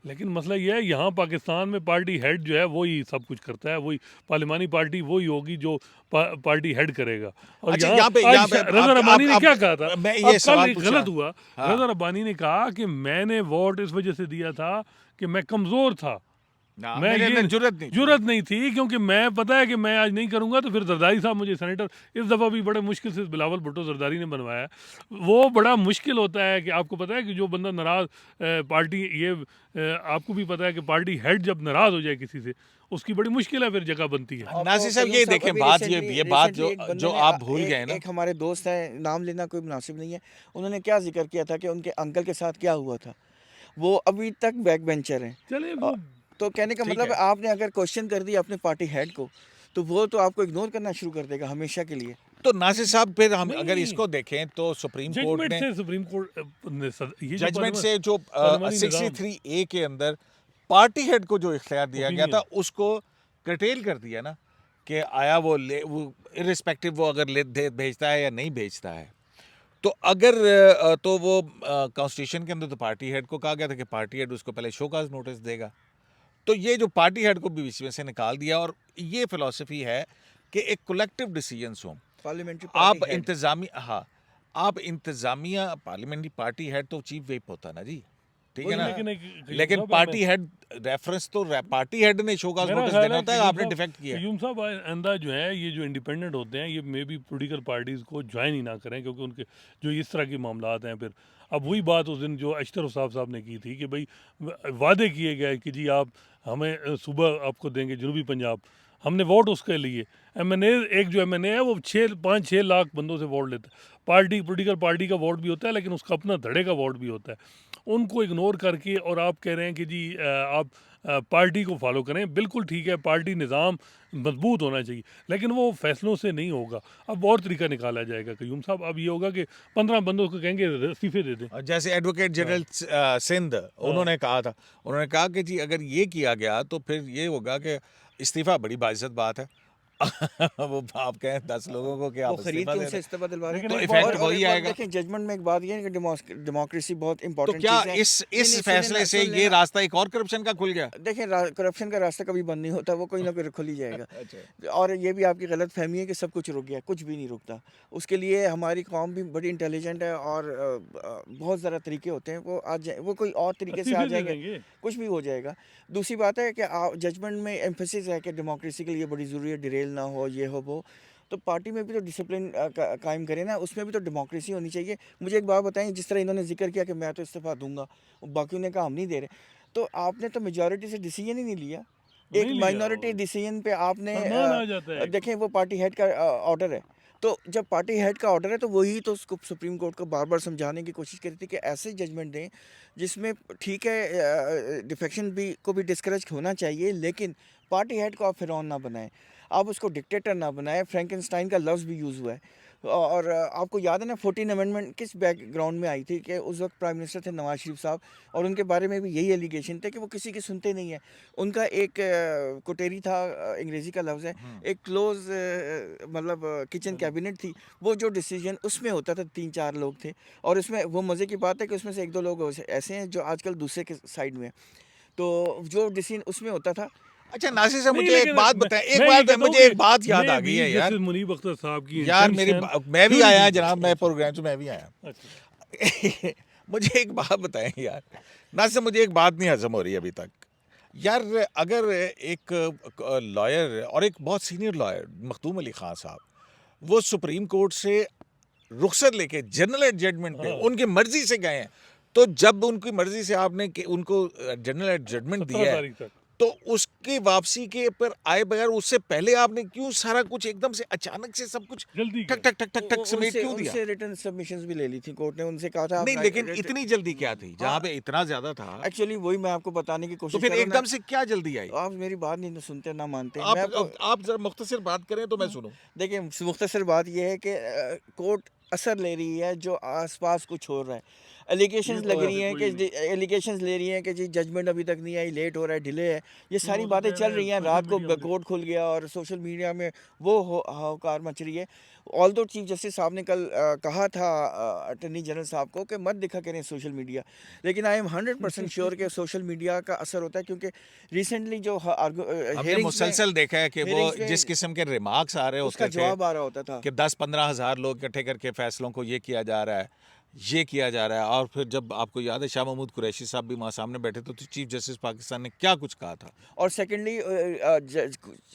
लेकिन मसला ये है यहाँ पाकिस्तान में पार्टी हेड जो है वही सब कुछ करता है, वही पार्लियामानी पार्टी वही होगी जो पार्टी हेड करेगा। और अच्छा, यहाँ यहाँ पे आज रज़ा रब्बानी ने क्या कहा था, मैं अब ये कल सवाल एक पूछा। गलत हुआ, हाँ। रज़ा रब्बानी ने कहा कि मैंने वोट इस वजह से दिया था कि मैं कमज़ोर था, ना, मैं मेरे ये अंदर जुर्रत जुर्रत नहीं थी, क्योंकि मैं पता है कि मैं आज नहीं करूंगा तो फिर जरदारी साहब मुझे सेनेटर, इस दफ़ा भी बड़े मुश्किल से बिलावल भुट्टो जरदारी ने बनवाया है। वो बड़ा मुश्किल होता है कि आपको पता है कि जो बंदा नाराज़ पार्टी ये आपको भी पता है कि पार्टी हेड जब नाराज़ हो जाए किसी से उसकी बड़ी मुश्किल है फिर जगह बनती है। नासिर साहब ये देखें बात, ये बात जो आप भूल गए ना, एक हमारे दोस्त हैं, नाम लेना कोई मुनासिब नहीं है, उन्होंने क्या जिक्र किया था कि उनके अंकल के साथ क्या हुआ था, वो अभी तक बैक बेंचर हैं। चले वो तो कहने का ठीक मतलब है। आपने अगर क्वेश्चन कर दिया अपने पार्टी हेड को, तो वो तो आपको इग्नोर करना शुरू कर देगा हमेशा के लिए। तो नासिर साहब फिर हम नहीं, अगर नहीं। इसको देखें तो सुप्रीम कोर्ट जजमेंट ने से सुप्रीम कोर्ट ने ये जो जजमेंट पार्लियामेंट से जो पार्लियामानी निज़ाम 63A के अंदर पार्टी हेड को जो इख्तियार दिया गया था ओपिनियन उसको कर्टेल कर दिया ना कि आया वो इरिस्पेक्टिव वो अगर भेजता है या नहीं भेजता है। तो अगर तो वो कॉन्स्टिट्यूशन के अंदर तो पार्टी हेड को कहा गया था कि पार्टी हेड उसको पहले शोकाज नोटिस देगा। तो ये जो पार्टी हेड को भी बीच में से निकाल दिया और ये फिलॉसफी है कि एक कलेक्टिव डिसीजंस हो। पार्लियामेंट्री आप पार्टी हेड इंतजामिया हाँ आप इंतजामिया पार्लियामेंट्री पार्टी हेड तो चीफ व्हिप होता है ना जी, ठीक है वही ना। लेकिन एक लेकिन साहब, पार्टी हेड रेफरेंस तो पार्टी हेड ने शोकाज मेरा नोटिस ख्याल देना है होता है, कयूम आपने साहब डिफेक्ट किया। कयूम साहब आइंदा जो है ये जो इंडिपेंडेंट होते हैं ये मे बी पोलिटिकल पार्टीज़ को ज्वाइन ही ना करें, क्योंकि उनके जो इस तरह के मामलात हैं फिर अब वही बात उस दिन जो अशतर साहब ने की थी कि भाई वादे किए गए कि जी आप हमें सुबह आपको देंगे जनूबी पंजाब, हमने वोट उसके लिए एमएनए एक जो एमएनए है वो 5-6 लाख बंदों से वोट लेता है। पार्टी पोलिटिकल पार्टी का वोट भी होता है लेकिन उसका अपना धड़े का वोट भी होता है। उनको इग्नोर करके और आप कह रहे हैं कि जी आप पार्टी को फॉलो करें, बिल्कुल ठीक है, पार्टी निज़ाम मजबूत होना चाहिए लेकिन वो फैसलों से नहीं होगा। अब और तरीका निकाला जाएगा कयूम साहब, अब ये होगा कि 15 बंदों को कहेंगे इस्तीफे दे दें। और जैसे एडवोकेट जनरल सिंध उन्होंने कहा था, उन्होंने कहा कि जी अगर ये किया गया तो फिर ये होगा कि इस्तीफा बड़ी बाइज्जत बात है। वो आप कहें 10 लोगों को कि वो आप खरीद इस्तीफा के दे उनसे दें इस्तीफा दिलवा रहे लेकिन तो हैं। एक इफेक्ट बात और वही एक बात आएगा। देखें, जजमेंट में एक बात ये है कि डेमोक्रेसी बहुत तो इंपॉर्टेंट क्या चीज़ है। इस फैसले से ये रास्ता एक और करप्शन का खुल गया? देखें, करप्शन का रास्ता कभी बंद नहीं होता, वो कोई ना कोई खुल ही जाएगा। अच्छा। और ये भी आपकी गलत फहमी है कि सब कुछ रुक गया, कुछ भी नहीं रुकता। उसके लिए हमारी कौम भी बड़ी इंटेलिजेंट है और बहुत ज़्यादा तरीके होते हैं, वो आ जाए, वो कोई और तरीके से आ इस्तीफे दे जाएंगे, देंगे। कुछ भी हो जाएगा। दूसरी बात है कि जजमेंट में एम्फेसिस है कि डेमोक्रेसी के लिए बड़ी ज़रूरी है, डिरेल ना हो, ये हो वो। तो पार्टी में भी तो डिसिप्लिन कायम करें ना, उसमें भी तो डेमोक्रेसी होनी चाहिए। मुझे एक बात बताएं, जिस तरह इन्होंने जिक्र किया कि मैं तो इस्तीफा दूंगा, बाकियों ने कहा हम नहीं दे रहे, तो आपने तो मेजॉरिटी से डिसीजन ही नहीं लिया। एक नहीं लिया माइनॉरिटी डिसीजन पे आपने फरमान आ जाता है। देखें, वो पार्टी हेड का ऑर्डर है। तो जब पार्टी हेड का ऑर्डर है तो वही तो उसको सुप्रीम कोर्ट को बार बार समझाने की कोशिश करी थी कि ऐसे जजमेंट दें जिसमें ठीक है डिफेक्शन भी को भी डिस्करेज होना चाहिए, लेकिन पार्टी हेड को आप फिरौन ना बनाएं, आप उसको डिक्टेटर ना बनाएं। फ्रैंकेनस्टाइन का लफ्ज़ भी यूज़ हुआ है। और आपको याद है ना 14 अमेंडमेंट किस बैकग्राउंड में आई थी कि उस वक्त प्राइम मिनिस्टर थे नवाज शरीफ साहब, और उनके बारे में भी यही एलिगेशन थे कि वो किसी की सुनते नहीं है। उनका एक कोटेरी था, अंग्रेज़ी का लफ्ज़ है, एक क्लोज मतलब किचन कैबिनेट थी, वो जो डिसीजन उसमें होता था 3-4 लोग थे, और उसमें वो मज़े की बात है कि उसमें से 1-2 लोग ऐसे हैं जो आजकल दूसरे के साइड में हैं। तो जो डिसीजन उसमें होता था। अच्छा नासिर साहब नहीं मुझे एक लेकिन बात मैं बताएं, मैं ये कहता हूँ मुझे कि एक बात याद आ मैं गई भी है यार। जस्टिस मुनीब अख्तर साहब की यार इंटेंशन मैं भी प्योर आया थी। जनाब, मैं प्रोग्राम से मैं भी आया। अच्छा। मुझे एक बात बताएं यार, नासिर साहब मुझे एक बात नहीं हजम हो रही अभी तक। यार अगर एक लॉयर और एक बहुत सीनियर लॉयर मखदूम अली खान साहब, वो सुप्रीम कोर्ट से रुखसत लेके जनरल जजमेंट पे हाँ। उनकी मर्जी से गए हैं, तो जब उनकी मर्जी से आपने उनको जनरल जजमेंट 17 दिया है तारीख तक तो उसकी वापसी के पर आए बगैर उससे पहले आपने क्यों सारा कुछ एकदम से अचानक से सब कुछ जल्दी ठक कर ठक ठक ठक ठक समेट क्यों दिया? उनसे रिटर्न सबमिशंस भी ले ली थी कोर्ट ने, उनसे कहा था नहीं लेकिन इतनी जल्दी क्या थी जहाँ पे इतना ज्यादा था? एक्चुअली वही मैं आपको बताने की तो कोशिश फिर कर रहा हूँ एकदम से क्या जल्दी आई? आप मेरी बात नहीं सुनते ना मानते। आप मैं आपको आप जरा मुख्तसर बात करें तो मैं सुनूं। देखिए, मुख्तसर बात यह है कि कोर्ट असर ले रही है जो आसपास कुछ हो रहा है। एलिगेशंस तो लग है रही हैं कि एलिगेशंस ले रही हैं कि जी जजमेंट अभी तक नहीं आई, लेट हो रहा है, डिले है। ये सारी तो बातें कह चल रहे रही हैं, सोशल रात को मीडिया में कोर्ट खुल गया और सोशल मीडिया में वो हाहाकार मच रही है। ऑल्दो चीफ जस्टिस साहब ने कल कहा था अटॉर्नी जनरल साहब को कि मत दिखा करें सोशल मीडिया, लेकिन आई एम 100% श्योर कि सोशल मीडिया का असर होता है, क्योंकि रिसेंटली जो हमने हेयरिंग्स में मुसलसल देखा है कि वो hearings में जिस किस्म के रिमार्क्स आ रहे उसका होते थे जवाब आ रहा होता था। कि 10-15 हज़ार लोग इकट्ठे करके फैसलों को ये किया जा रहा है, ये किया जा रहा है, और फिर जब आपको याद है शाह महमूद कुरैशी साहब भी वहाँ सामने बैठे थे तो चीफ जस्टिस पाकिस्तान ने क्या कुछ कहा था? और सेकेंडली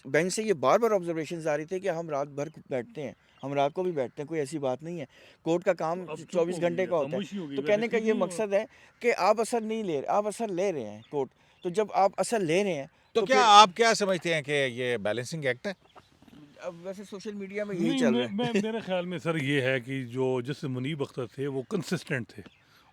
बेंच से ये बार बार ऑब्जर्वेशन आ रही थी कि हम रात भर बैठते हैं, हम रात को भी बैठते हैं, कोई ऐसी बात नहीं है। कोर्ट का काम अब चुप 24 हो घंटे गई का है, होता खामोशी हो है। गई, तो वैसे कहने का ठीक ये नहीं हो। मकसद है कि आप असर नहीं ले रहे, आप असर ले रहे हैं कोर्ट। तो जब आप असर ले रहे हैं तो क्या फिर आप क्या समझते हैं कि ये बैलेंसिंग एक्ट है? अब वैसे सोशल मीडिया में यही नहीं चल रहा है। मेरे ख्याल में सर ये है कि जो जस्टिस मुनीब अख्तर थे वो कंसिस्टेंट थे,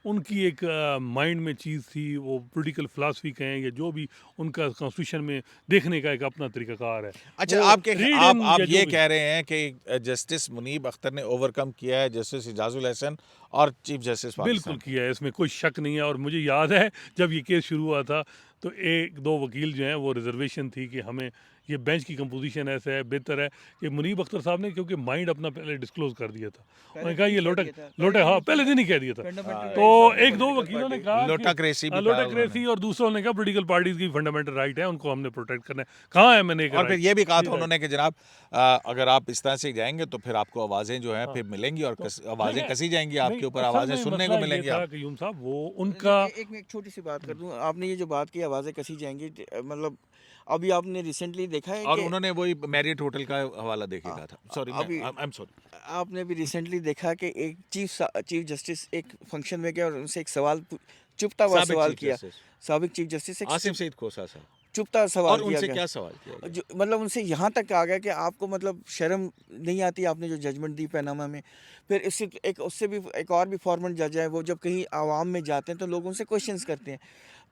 उनकी एक माइंड में चीज़ थी, वो पॉलिटिकल फिलासफी कहें या जो भी उनका कॉन्स्टिट्यूशन में देखने का एक अपना तरीकाकार है। अच्छा, वो आप रीड इन आप या जो ये भी कह रहे हैं कि जस्टिस मुनीब अख्तर ने ओवरकम किया है जस्टिस इजाजुल हसन और चीफ जस्टिस बिल्कुल पाकिस्तान को। किया है, इसमें कोई शक नहीं है। और मुझे याद है जब ये केस शुरू हुआ था तो 1-2 वकील जो हैं वो रिज़र्वेशन थी कि हमें ये बेंच की कंपोज़िशन ऐसा है, बेहतर है कि मुनीब अख्तर साहब ने क्योंकि माइंड अपना पहले डिस्क्लोज़ कर दिया था। पहले उन्होंने कहा दिन ही ये कह लोटा दिया था, लोटा हाँ, पहले दिन ही कह दिया था। फंडामेंटल तो राइट्स ऑफ द 1-2 पॉलिटिकल वकीलों ने पार्टी। कहा कि लोटाक्रेसी भी कहा लोटाक्रेसी उन्होंने। और दूसरों ने कहा पॉलिटिकल पार्टीज़ की फंडामेंटल राइट है, उनको हमने प्रोटेक्ट करना है। कहाँ है मैंने एक और फिर राइट? ये भी कहा ये था राइट उन्होंने कि जनाब अगर आप इस तरह से जाएंगे तो फिर आपको आवाज़ें जो हैं हाँ, फिर मिलेंगी और तो आवाज़ें नहीं, कसी जाएंगी नहीं आपके ऊपर, असल आवाज़ें में सुनने मसला को ये मिलेंगी था आप। कयूम साहब वो नहीं, उनका एक मैं एक छोटी सी बात कर दूं, आपने ये जो बात की आवाज़ें कसी जाएंगी, मतलब अभी आपने रिसेंटली देखा है और कि उन्होंने वही मैरियट होटल का हवाला देखेगा था। सॉरी, मैं अभी आई एम सॉरी। आपने भी रिसेंटली देखा कि एक चीफ जस्टिस एक फंक्शन में गया और उनसे एक सवाल चुपता हुआ साबिक सवाल चीफ किया। जस्टिस साबिक चीफ जस्टिस एक आसिफ सईद खोसा साहब, चुपता और सवाल किया उनसे गया। क्या सवाल किया गया? जो मतलब उनसे यहाँ तक कहा गया कि आपको मतलब शर्म नहीं आती, आपने जो जजमेंट दी पनामा में। फिर इससे एक उससे भी एक और भी फॉर्मल जज है, वो जब कहीं आवाम में जाते हैं तो लोग उनसे क्वेश्चंस करते हैं।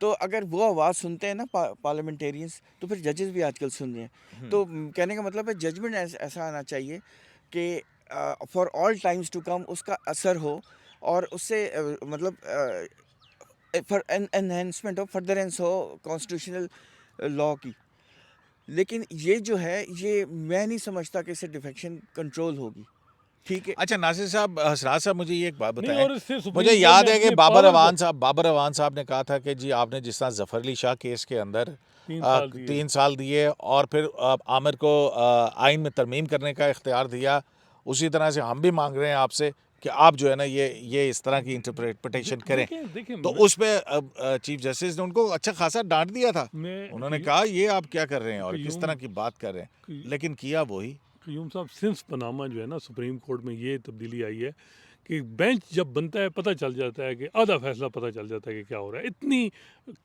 तो अगर वो आवाज़ सुनते हैं ना पार्लियामेंटेरियंस, तो फिर जजेस भी आजकल सुन रहे हैं। तो कहने का मतलब है जजमेंट ऐसा आना चाहिए कि for all times to come उसका असर हो, और उससे मतलब फॉर एनहेंसमेंट हो, फर्दरेंस हो कॉन्स्टिट्यूशनल लॉ की। लेकिन ये जो है, ये मैं नहीं समझता कि इससे डिफेक्शन कंट्रोल होगी। ठीक है। अच्छा नासिर साहब, हसरात साहब, मुझे ये एक बात नहीं बताएं। और इससे मुझे सुप्रीम कोर्ट याद ने है कि अपने पावर को बाबर अवान साहब ने कहा था कि जी आपने जिस तरह जफर अली शाह केस के अंदर 3 साल दिए। 3 साल दिए और फिर आमिर को आइन में तरमीम करने का इख्तियार दिया, उसी तरह से हम भी मांग रहे हैं आपसे कि आप जो है ना ये इस तरह की इंटरप्रिटेशन करें। देखिए देखिए तो उस पे चीफ जस्टिस ने उनको अच्छा खासा डांट दिया था। मैं उन्होंने कहा ये आप क्या कर रहे हैं और किस कयूम तरह की बात कर रहे हैं, लेकिन किया वही। कयूम साहब सिंस पनामा जो है ना सुप्रीम कोर्ट में ये तब्दीली आई है कि बेंच जब बनता है पता चल जाता है कि आधा फैसला पता चल जाता है कि क्या हो रहा है। इतनी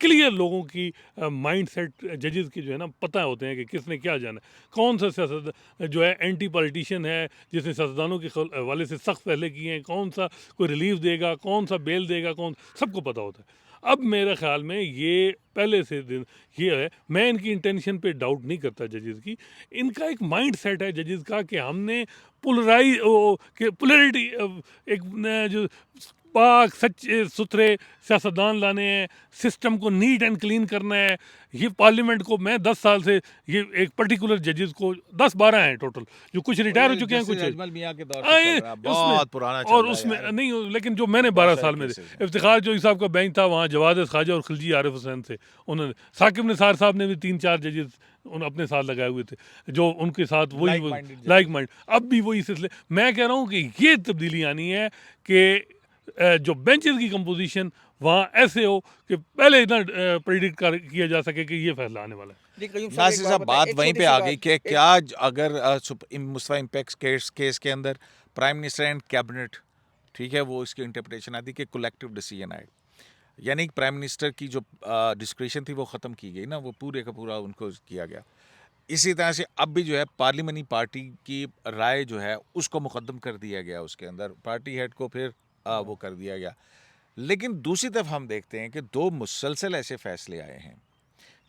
क्लियर लोगों की माइंड सेट जजेस की जो है ना पता होते हैं कि किसने क्या जाना है। कौन सा सियासत जो है एंटी पॉलिटिशियन है जिसने सियासतदानों के हवाले से सख्त फैसले किए हैं, कौन सा कोई रिलीफ देगा, कौन सा बेल देगा, कौन सबको पता होता है। अब मेरे ख्याल में ये पहले से दिन ये है, मैं इनकी इंटेंशन पे डाउट नहीं करता जजेस की। इनका एक माइंड सेट है जजेस का कि हमने पोलराइज कि पोलरिटी एक जो पाक सच्चे सुथरे सियासतदान लाने हैं, सिस्टम को नीट एंड क्लीन करना है। ये पार्लियामेंट को मैं 10 साल से ये एक पर्टिकुलर जजेस को 10-12 हैं टोटल, जो कुछ रिटायर हो चुके हैं, कुछ अजमल मियां के दौर से आए चल रहा है, उसमें बहुत पुराना चल और रहा है उसमें यार। नहीं लेकिन जो मैंने बहुत 12 सारे साल में केसेस हैं। इफ्तिखार जो साहब का बेंच था वहाँ जवाद ख्वाजा और खिलजी आरिफ हुसैन थे। उन्होंने साकिब निसार साहब ने भी 3-4 जजेस उन अपने साथ लगाए हुए थे जो उनके साथ वही Like-minded judges। Like mind. अब भी वही सिलसिले मैं कह रहा हूँ कि ये तब्दीली आनी है कि जो बेंचेस की कंपोजिशन वहाँ ऐसे हो कि पहले इतना प्रेडिक्ट किया जा सके कि ये फैसला आने वाला है। नहीं, कयूम साहब, नासिर एक साहब, बात बात बताएं, एक वहीं छोटी पे सी आ बात, गई कि क्या अगर मुस्तफा इम्पैक्ट केस के अंदर प्राइम मिनिस्टर एंड कैबिनेट, ठीक है, वो इसकी इंटरप्रिटेशन आती कि कलेक्टिव डिसीजन आए, यानी कि प्राइम मिनिस्टर की जो डिस्क्रिशन थी वो ख़त्म की गई ना, वो पूरे का पूरा उनको किया गया। इसी तरह से अब भी जो है पार्लियामेंट्री पार्टी की राय जो है उसको मुकद्दम कर दिया गया, उसके अंदर पार्टी हेड को फिर वो कर दिया गया। लेकिन दूसरी तरफ हम देखते हैं कि 2 मुसलसल ऐसे फैसले आए हैं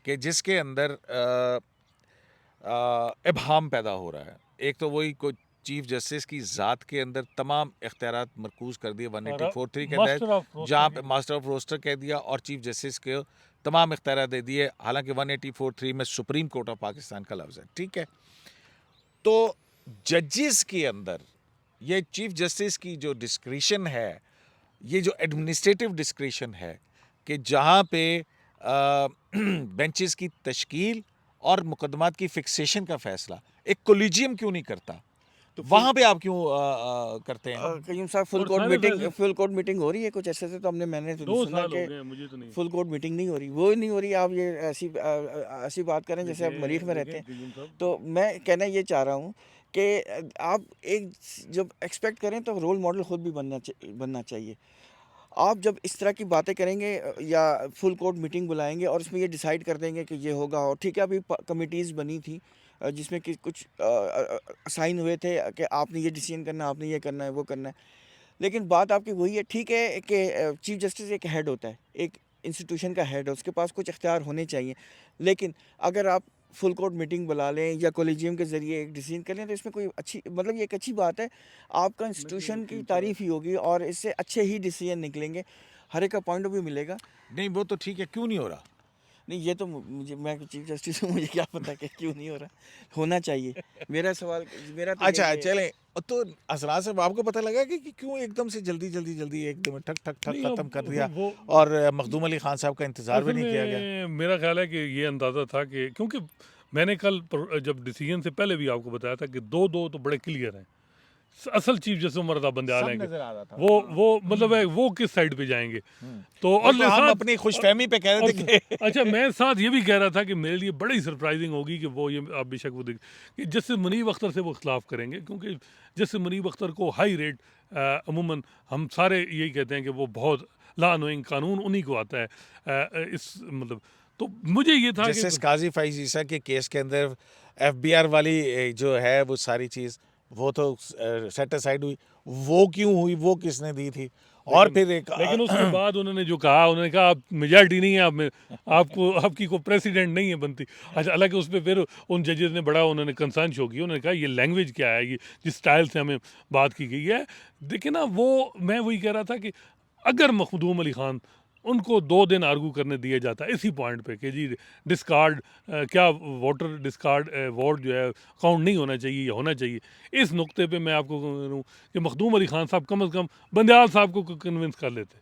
कि जिसके अंदर इब्हाम पैदा हो रहा है। एक तो वही कोई चीफ जस्टिस की ज़ात के अंदर तमाम इख्तियारात मरकूज़ कर दिए 184(3) के तहत, मास्टर ऑफ जहाँ पे मास्टर ऑफ रोस्टर कह दिया और चीफ जस्टिस के तमाम इख्तियारात दे दिए, हालांकि 184(3) में सुप्रीम कोर्ट ऑफ पाकिस्तान का लफ्ज़ है, ठीक है। तो जजेस के अंदर ये चीफ जस्टिस की जो डिस्क्रिशन है, ये जो एडमिनिस्ट्रेटिव डिस्क्रिशन है कि जहाँ पे बेंचेस की तश्कील और मुकदमात की फिक्सेशन का फैसला एक कोलिजियम क्यों नहीं करता, तो वहाँ पे आप क्यों करते हैं? कयूम साहब, फुल और कोर्ट सारे मीटिंग फैसले हो रही है कुछ ऐसे से, तो मैंने तो 2 सुना साल हो कि गए हैं, मुझे तो नहीं। फुल कोर्ट मीटिंग नहीं हो रही, वो नहीं हो रही। आप ये ऐसी बात करें जैसे आप मरीख में रहते हैं। कयूम साहब, तो मैं कहना ये चाह रहा हूँ कि आप एक जब एक्सपेक्ट करें तो रोल मॉडल खुद भी बनना चाहिए। आप जब इस तरह की बातें करेंगे या फुल कोर्ट मीटिंग बुलाएंगे और उसमें ये डिसाइड कर देंगे कि ये होगा, और ठीक है, अभी कमिटीज़ बनी थी जिसमें कि कुछ असाइन हुए थे कि आपने ये डिसीजन करना है, आपने ये करना है, वो करना है। लेकिन बात आपकी वही है, ठीक है कि चीफ जस्टिस एक हेड होता है, एक इंस्टीट्यूशन का हेड है, उसके पास कुछ इख्तियार होने चाहिए। लेकिन अगर आप फुल कोर्ट मीटिंग बुला लें या कॉलेजियम के ज़रिए एक डिसीजन कर लें तो इसमें कोई अच्छी, मतलब ये एक अच्छी बात है, आपका इंस्टीट्यूशन की तारीफ ही होगी और इससे अच्छे ही डिसीजन निकलेंगे, हर एक का पॉइंट ऑफ व्यू मिलेगा। नहीं वो तो ठीक है, क्यों नहीं हो रहा? नहीं ये तो मुझे, मैं चीफ जस्टिस हूँ, मुझे क्या पता कि क्यों नहीं हो रहा, होना चाहिए। मेरा सवाल, मेरा तो अच्छा यही है। चलें, तो असरार साहब आपको पता लगा कि क्यों एकदम से जल्दी एकदम ठक ठक ठक नहीं, खत्म अब कर दिया वो और मखदूम अली खान साहब का इंतजार भी असल नहीं किया गया? में मेरा ख्याल है कि ये अंदाज़ा था कि क्योंकि मैंने कल जब डिसीजन से पहले भी आपको बताया था कि 2-2 तो बड़े क्लियर हैं। असल चीफ जस्टिस उमर रज़ा बंदयाल सब हैं कि नजर आ रहा था। वो मतलब है वो किस साइड पे जाएंगे। तो और तो हम साथ अपनी खुशफहमी पे कह रहे थे कि अच्छा मैं साथ ये भी कह रहा था कि मेरे लिए बड़ी सरप्राइजिंग होगी कि वो, ये आप बेशक वो देख कि जस्टिस मुनीब अख्तर से वो इख्तलाफ करेंगे, क्योंकि जस्टिस मुनीब अख्तर को हाई रेट अमूमन हम सारे यही कहते हैं कि वो बहुत ला नोइंग कानून उन्हीं को आता है। इस मतलब तो मुझे ये था जस्टिस कि काजी फाइज ईसा के केस के अंदर एफबीआर वाली जो है वो सारी चीज वो तो सेट असाइड हुई, वो क्यों हुई, वो किसने दी थी? और फिर एक लेकिन उसके बाद उन्होंने जो कहा, उन्होंने कहा आप मेजॉरिटी नहीं है, आप में आपको आपकी कोई प्रेसिडेंट नहीं है बनती। अच्छा, हालांकि उस पर फिर उन जजेस ने बड़ा उन्होंने कंसर्न शो किया, उन्होंने कहा ये लैंग्वेज क्या है, ये जिस स्टाइल से हमें बात की गई है। देखिए ना, वो मैं वही कह रहा था कि अगर मखदूम अली खान उनको 2 दिन आर्गू करने दिया जाता है इसी पॉइंट पे कि जी डिस्कार्ड क्या वोटर डिस्कार्ड वोट जो है काउंट नहीं होना चाहिए या होना चाहिए, इस नुक्ते पे मैं आपको कहूँ कि मखदूम अली खान साहब कम से कम बंदयाल साहब को कन्विंस कर लेते।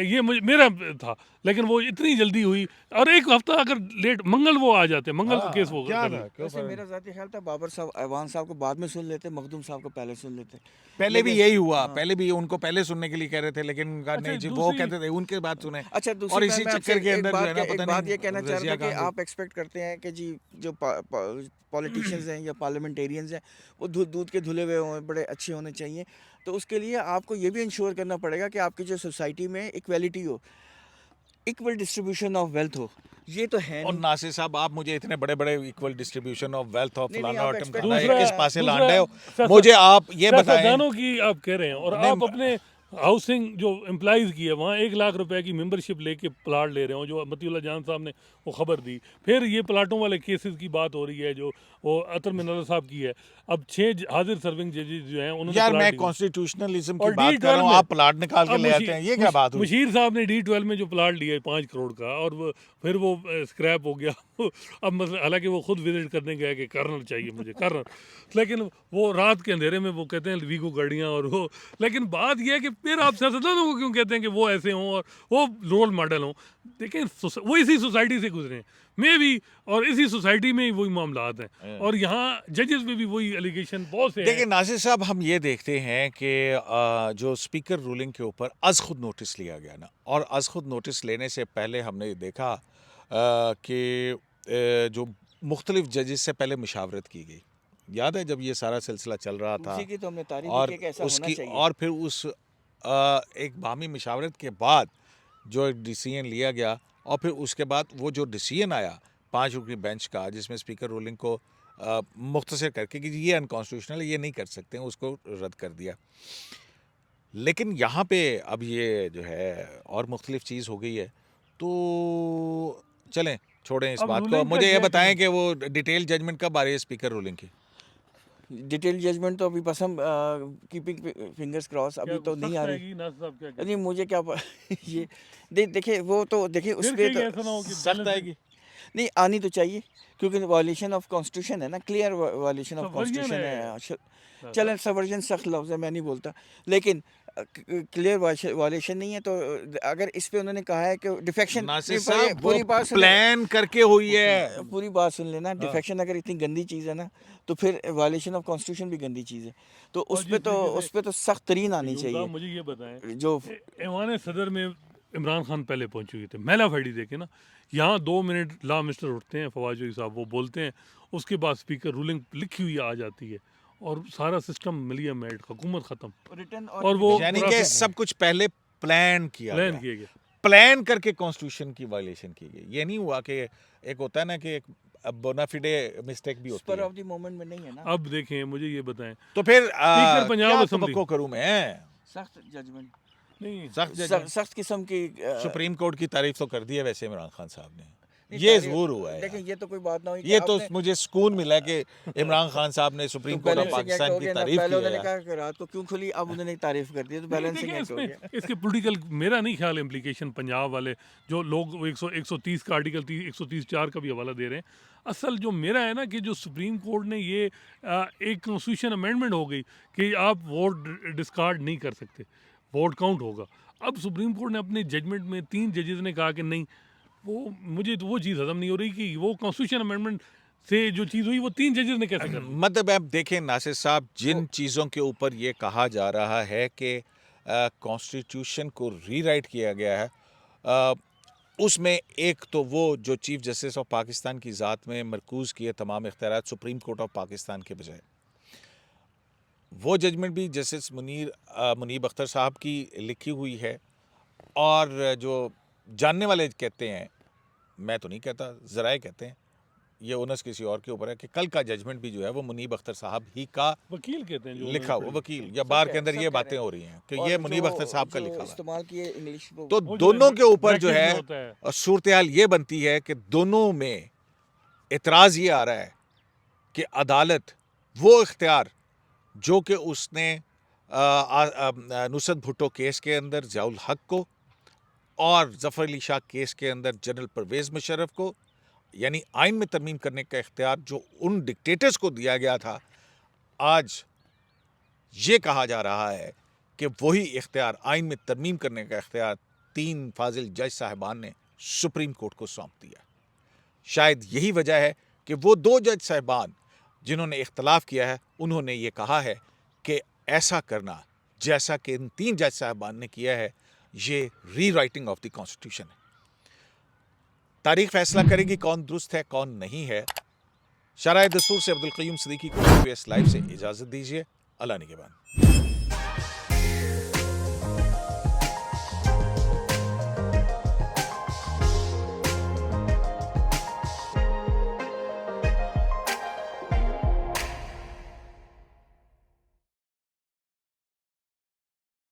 ये मेरा था, लेकिन वो इतनी जल्दी हुई और एक हफ्ता अगर लेट, मंगल वो आ जाते, मंगल का केस वो क्या कर था, लेते। क्यों वैसे मेरा ज़ाती ख्याल था बाबर साहब, ऐवान साहब को बाद में सुन लेते, मखदूम साहब को पहले सुन लेते। पहले भी लेकिन यही हुआ, हाँ, पहले भी उनको पहले सुनने के लिए कह रहे थे, लेकिन उनका अच्छा नहीं जी, वो दूसरी कहते थे उनके बात सुने। अच्छा और दूसरी इसी मैं आपसे चक्कर के एक अंदर जो है ना, एक पता बात ये नहीं कहना चाह रजिया रहा था कि खान आप एक्सपेक्ट करते हैं कि जी जो पॉलिटिशियंस हैं या पार्लियामेंटेरियंस हैं वो दूध के धुले हुए हों, बड़े अच्छे होने चाहिए। तो उसके लिए आपको ये भी इंश्योर करना पड़ेगा कि आपकी जो सोसाइटी में इक्वलिटी हो, इक्वल डिस्ट्रीब्यूशन ऑफ वेल्थ हो। ये तो है और नहीं। नासिर साहब, आप मुझे इतने बड़े बड़े इक्वल डिस्ट्रीब्यूशन ऑफ वेल्थ और नहीं फलाना आप और एक्सपेक्ट टिमकाना, नहीं दूसरा किस कर पासे दूसरा लांडे हो, सियासत मुझे आप ये बताएं। सियासतदानों की आप कह रहे हैं, और नहीं, आप अपने हाउसिंग जो एम्प्लॉइज़ की है वहाँ 1 लाख रुपए की मेंबरशिप लेके प्लाट ले रहे हो, जो मतीउल्ला जान साहब ने वो खबर दी। फिर ये प्लाटों वाले केसेस की बात हो रही है जो वो अतर मिनरल साहब की है। अब 6 हाजिर सर्विंग जजेस जो हैं उन्होंने यार प्लाट मैं डी कॉन्स्टिट्यूशनलिज्म की और बात कर रहा D12 हूँ, में आप प्लाट निकाल के अब ले आते हैं, ये क्या बात हुई? मुशीर साहब ने D12 में जो प्लाट लिया है 5 करोड़ का, और वो फिर वो स्क्रैप हो गया। अब मतलब हालांकि वो खुद विजिट करने गया कि कर्नल चाहिए मुझे कर्नल, लेकिन वो रात के अंधेरे में वो कहते हैं वीगो गाड़ियाँ और वो। लेकिन बात यह है कि फिर आप सियासतदानों को क्यों कहते हैं कि वो ऐसे हों और वो रोल मॉडल हों? देखें वो इसी सोसाइटी से गुजरे हैं, मैं भी, और इसी सोसाइटी में ही वही मामलात हैं, और यहाँ जजेस में भी वही एलिगेशन बहुत से देखिए हैं। नासिर साहब, हम ये देखते हैं कि जो स्पीकर रूलिंग के ऊपर अज खुद नोटिस लिया गया ना, और अज खुद नोटिस लेने से पहले हमने देखा कि जो मुख्तलिफ जजेस से पहले मुशावरत की गई, याद है जब ये सारा सिलसिला चल रहा था, उसी की तो हमने तारीफ और की कि ऐसा होना उसकी चाहिए। और फिर उस एक बाहमी मुशावरत के बाद जो एक डिसीजन लिया गया, और फिर उसके बाद वो जो डिसीजन आया 5 रुकनी बेंच का, जिसमें स्पीकर रूलिंग को मुख्तसर करके कि ये अनकॉन्स्टिट्यूशनल है, ये नहीं कर सकते हैं, उसको रद्द कर दिया। लेकिन यहाँ पे अब ये जो है और मुख्तलिफ चीज़ हो गई है, तो चलें छोड़ें इस अब बात को। रूलिंग का मुझे ये क्या बताएं कहें? कि वो डिटेल जजमेंट कब आ रही है स्पीकर रूलिंग की? डिटेल जजमेंट तो अभी बस हम कीपिंग फिंगर्स क्रॉस, क्या अभी तो नहीं सख्त आ रही। आएगी नासिर साहब, क्या कहते नहीं हैं? मुझे क्या ये देखिए वो तो देखिए उस फिर पे कहीं तो ऐसा ना हो कि सख्त बैलेंस आएगी? नहीं आनी तो चाहिए, क्योंकि वायलेशन ऑफ कॉन्स्टिट्यूशन है ना, clear violation of subversion constitution है। है। चलें सबवर्जन सख्त लफ्ज़ है, मैं नहीं बोलता, लेकिन क्लियर वायलेशन नहीं है। तो अगर इस पे उन्होंने कहा है कि डिफेक्शन, नासिर साहब, वो पूरी बात सुन प्लान करके हुई है। पूरी बात सुन लेना। डिफेक्शन अगर इतनी गंदी चीज़ है ना, तो फिर वायलेशन ऑफ कॉन्स्टिट्यूशन भी गंदी चीज़ है। तो और जिस तरीके से उस पे तो सख्त तरीन आनी यूं साहब, चाहिए। मुझे ये बताएं, जो ऐवान सदर में इमरान खान पहले पहुंच हुए थे, मेला फड़ी देखे ना, यहाँ 2 मिनट ला मिनिस्टर उठते हैं फवाद चौधरी साहब, वो बोलते हैं, उसके बाद स्पीकर रूलिंग लिखी हुई आ जाती है और सारा सिस्टम मिलिया मेड, हुकूमत ख़त्म, रिटर्न और वो यानी पूरा कि सिस्टम सब कुछ पहले प्लान किया प्लान गया, किया गया। प्लान करके कॉन्स्टिट्यूशन की वायलेशन की गई। ये नहीं हुआ कि एक होता है ना कि एक बोनाफिडे मिस्टेक भी होती स्पर है। ऑफ द मोमेंट में नहीं है ना। अब देखें, मुझे ये बताएं, तो फिर स्पीकर पंजाब क्या असेंबली, तवक्को करूं मैं? सख्त जजमेंट, नहीं सख्त जजमेंट सख्त किस्म की सुप्रीम कोर्ट की तारीफ तो कर दी है वैसे इमरान खान साहब ने, नहीं, ये तारीफ- ज़रूर हुआ है लेकिन यार। ये तो कोई बात ना हुई कि ये तो आपने मुझे सुकून मिला कि इमरान खान साहब ने तो supreme court of balancing act Pakistan हो की गया ना। तारीफ पहले की उन्होंने है। कहा कि रात को क्यों खुली, अब उन्होंने तारीफ कर दी, तो नहीं, बैलेंसिंग देखिए एक्ट हो गया। इसके पॉलिटिकल मेरा नहीं ख्याल इम्प्लीकेशन पंजाब वाले जो लोग वो 130 का आर्टिकल 130(4) का भी हवाला दे रहे हैं। असल जो मेरा है ना कि जो सुप्रीम कोर्ट ने ये एक कॉन्स्टिट्यूशन अमेंडमेंट हो गई कि आप वोट डिस्कार्ड नहीं कर सकते, वोट काउंट होगा। अब सुप्रीम कोर्ट ने अपने जजमेंट में 3 जजेस ने कहा कि नहीं, वो मुझे तो वो चीज़ हजम नहीं हो रही कि वो कॉन्स्टिट्यूशन अमेंडमेंट से जो चीज़ हुई वो 3 जजेस ने कैसे कर ली। मतलब आप देखें नासिर साहब, जिन चीज़ों के ऊपर ये कहा जा रहा है कि कॉन्स्टिट्यूशन को रीराइट किया गया है, उसमें एक तो वो जो चीफ जस्टिस ऑफ पाकिस्तान की ज़ात में मरकूज़ किए तमाम इख्तियारात सुप्रीम कोर्ट ऑफ पाकिस्तान के बजाय, वो जजमेंट भी जस्टिस मुनीब अख्तर साहब की लिखी हुई है। और जो जानने वाले कहते हैं, मैं तो नहीं कहता, ज़राए कहते हैं, ये ओनस किसी और के ऊपर है, कि कल का जजमेंट भी जो है वो मुनीब अख्तर साहब ही का वकील कहते हैं जो लिखा हुआ, वकील या बार के अंदर ये बातें हो रही हैं कि और ये मुनीब जो- अख्तर साहब का जो लिखा हुआ है। इस्तेमाल किए इंग्लिश तो वो जो दोनों के ऊपर जो ब्रैकेट में है होता है। और सूरत हाल ये बनती है कि दोनों में इतराज़ ये आ रहा है कि अदालत वो इख्तियार जो कि उसने नुसरत भुट्टो केस के अंदर ज़ियाउल हक को और ज़फ़र अली शाह केस के अंदर जनरल परवेज़ मुशर्रफ को, यानी आइन में तरमीम करने का इख्तियार जो उन डिक्टेटर्स को दिया गया था, आज ये कहा जा रहा है कि वही इख्तियार, आइन में तरमीम करने का इख्तियार 3 फाजिल जज साहिबान ने सुप्रीम कोर्ट को सौंप दिया। शायद यही वजह है कि वो 2 जज साहिबान जिन्होंने इख्तलाफ किया है, उन्होंने ये कहा है कि ऐसा करना जैसा कि इन 3 जज साहिबान ने किया है, ये रीराइटिंग ऑफ द कॉन्स्टिट्यूशन है। तारीख फैसला करेगी कौन दुरुस्त है कौन नहीं है। शराय दस्तूर से अब्दुल क़य्यूम सिद्दीकी को यूएस लाइव से इजाज़त दीजिए। अल्लाह निगहबान।